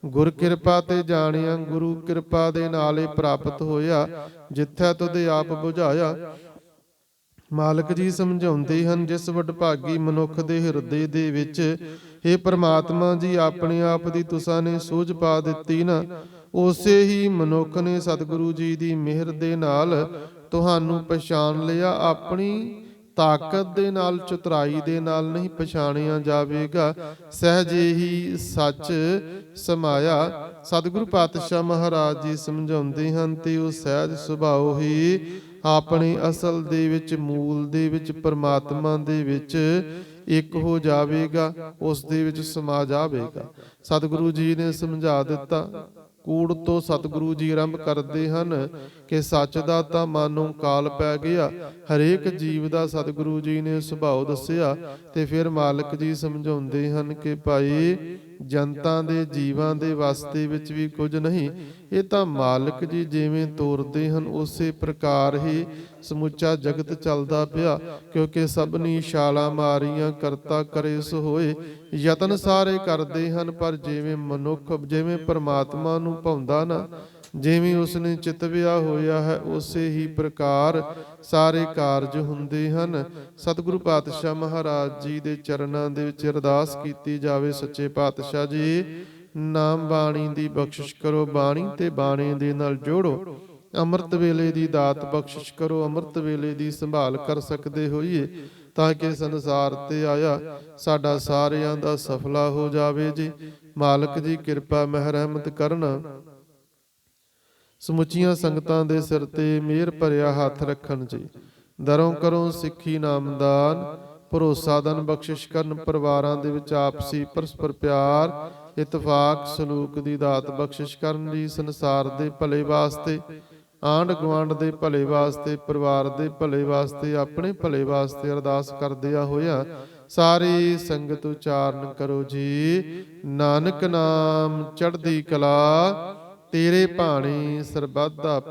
ਗੁਰ ਕਿਰਪਾ ਤੇ ਜਾਣਿਆ, ਗੁਰੂ ਕਿਰਪਾ ਦੇ ਨਾਲ ਹੀ ਪ੍ਰਾਪਤ ਹੋਇਆ। ਜਿੱਥੈ ਤੁਧ ਆਪ ਬੁਝਾਇਆ। ਮਾਲਕ ਜੀ ਸਮਝਾਉਂਦੇ ਹਨ, ਜਿਸ ਵਡਭਾਗੀ ਮਨੁੱਖ ਦੇ ਹਿਰਦੇ ਦੇ ਵਿੱਚ ਇਹ ਪ੍ਰਮਾਤਮਾ ਜੀ ਆਪਣੇ ਆਪ ਦੀ ਤੁਸਾਂ ਨੇ ਸੂਝ ਪਾ ਦਿੱਤੀ ਨਾ, ਉਸੇ ਹੀ ਮਨੁੱਖ ਨੇ ਸਤਿਗੁਰੂ ਜੀ ਦੀ ਮਿਹਰ ਦੇ ਨਾਲ ਤੁਹਾਨੂੰ ਪਛਾਣ ਲਿਆ। ਆਪਣੀ ਤਾਕਤ ਦੇ ਨਾਲ, ਚਤੁਰਾਈ ਦੇ ਨਾਲ ਨਹੀਂ ਪਛਾਣਿਆ ਜਾਵੇਗਾ। ਸਹਿਜੇ ਹੀ ਸੱਚ ਸਮਾਇਆ। ਸਤਿਗੁਰੂ ਪਾਤਸ਼ਾਹ ਮਹਾਰਾਜ ਜੀ ਸਮਝਾਉਂਦੇ ਹਨ ਤੇ ਉਹ ਸਹਿਜ ਸੁਭਾਅ ਹੀ ਆਪਣੇ ਅਸਲ ਦੇ ਵਿੱਚ, ਮੂਲ ਦੇ ਵਿੱਚ, ਪਰਮਾਤਮਾ ਦੇ ਵਿੱਚ ਇੱਕ ਹੋ ਜਾਵੇਗਾ, ਉਸ ਦੇ ਵਿੱਚ ਸਮਾ ਜਾਵੇਗਾ। ਸਤਿਗੁਰੂ ਜੀ ਨੇ ਸਮਝਾ ਦਿੱਤਾ। ਕੂੜ ਤੋਂ ਸਤਿਗੁਰੂ ਜੀ ਆਰੰਭ ਕਰਦੇ ਹਨ ਕਿ ਸੱਚ ਦਾ ਤਾਂ ਮਾਨੋ ਕਾਲ ਪੈ ਗਿਆ। ਹਰੇਕ ਜੀਵ ਦਾ ਸਤਿਗੁਰੂ ਜੀ ਨੇ ਸੁਭਾਅ ਦੱਸਿਆ ਤੇ ਫਿਰ ਮਾਲਕ ਜੀ ਸਮਝਾਉਂਦੇ ਹਨ ਕਿ ਭਾਈ ਜਨਤਾ ਦੇ, ਜੀਵਾਂ ਦੇ ਵਾਸਤੇ ਵਿੱਚ ਵੀ ਕੁਝ ਨਹੀਂ, ਇਹ ਤਾਂ ਮਾਲਕ ਜੀ ਜਿਵੇਂ ਤੋਰਦੇ ਹਨ ਉਸੇ ਪ੍ਰਕਾਰ ਹੀ ਸਮੁੱਚਾ ਜਗਤ ਚੱਲਦਾ ਪਿਆ। ਕਿਉਂਕਿ ਸਭਨੀ ਛਾਲਾਂ ਮਾਰੀਆਂ ਕਰਤਾ ਕਰੇ ਸੋ ਹੋਏ। ਯਤਨ ਸਾਰੇ ਕਰਦੇ ਹਨ, ਪਰ ਜਿਵੇਂ ਮਨੁੱਖ, ਜਿਵੇਂ ਪਰਮਾਤਮਾ ਨੂੰ ਭਾਉਂਦਾ ਨਾ, ਜਿਵੇਂ ਉਸਨੇ ਚਿਤਵਿਆ ਹੋਇਆ ਹੈ, ਉਸੇ ਹੀ ਪ੍ਰਕਾਰ ਸਾਰੇ ਕਾਰਜ ਹੁੰਦੇ ਹਨ। ਸਤਿਗੁਰੂ ਪਾਤਸ਼ਾਹ ਮਹਾਰਾਜ ਜੀ ਦੇ ਚਰਨਾਂ ਦੇ ਵਿੱਚ ਅਰਦਾਸ ਕੀਤੀ ਜਾਵੇ, ਸੱਚੇ ਪਾਤਸ਼ਾਹ ਜੀ ਨਾਮ ਬਾਣੀ ਦੀ ਬਖਸ਼ਿਸ਼ ਕਰੋ, ਬਾਣੀ ਤੇ ਬਾਣੀ ਦੇ ਨਾਲ ਜੋੜੋ। ਅੰਮ੍ਰਿਤ ਵੇਲੇ ਦੀ ਦਾਤ ਬਖਸ਼ਿਸ਼ ਕਰੋ, ਅੰਮ੍ਰਿਤ ਵੇਲੇ ਦੀ ਸੰਭਾਲ ਕਰ ਸਕਦੇ ਹੋਈਏ, ਤਾਂ ਕਿ ਸੰਸਾਰ ਤੇ ਆਇਆ ਸਾਡਾ ਸਾਰਿਆਂ ਦਾ ਸਫਲਾ ਹੋ ਜਾਵੇ ਜੀ। ਮਾਲਕ ਜੀ ਕਿਰਪਾ ਮਹਿ ਰਹਿਮਤ ਕਰਨ, ਸਮੁੱਚੀਆਂ ਸੰਗਤਾਂ ਦੇ ਸਿਰ ਤੇ ਮਿਹਰ ਭਰਿਆ ਹੱਥ ਰੱਖਣ ਜੀ। ਦਰੋਂ ਕਰੋ ਸਿੱਖੀ ਨਾਮਦਾਨ, ਭਰੋਸਾ ਦਨ ਬਖਸ਼ਿਸ਼ ਕਰਨ। ਪਰਿਵਾਰਾਂ ਦੇ ਵਿੱਚ ਆਪਸੀ ਪਰਸਪਰ ਪਿਆਰ, ਇਤਫਾਕ, ਸਲੂਕ ਦੀ ਦਾਤ ਬਖਸ਼ਿਸ਼ ਕਰਨ ਜੀ। ਸੰਸਾਰ ਦੇ ਭਲੇ ਵਾਸਤੇ, ਆਂਢ ਗੁਆਂਢ ਦੇ ਭਲੇ ਵਾਸਤੇ, ਪਰਿਵਾਰ ਦੇ ਭਲੇ ਵਾਸਤੇ, ਆਪਣੇ ਭਲੇ ਵਾਸਤੇ ਅਰਦਾਸ ਕਰਦਿਆਂ ਹੋਇਆ ਸਾਰੀ ਸੰਗਤ ਉਚਾਰਨ ਕਰੋ ਜੀ। ਨਾਨਕ ਨਾਮ ਚੜ੍ਹਦੀ ਕਲਾ, ਤੇਰੇ ਭਾਣੇ ਸਰਬੱਤ ਦਾ ਭਲਾ।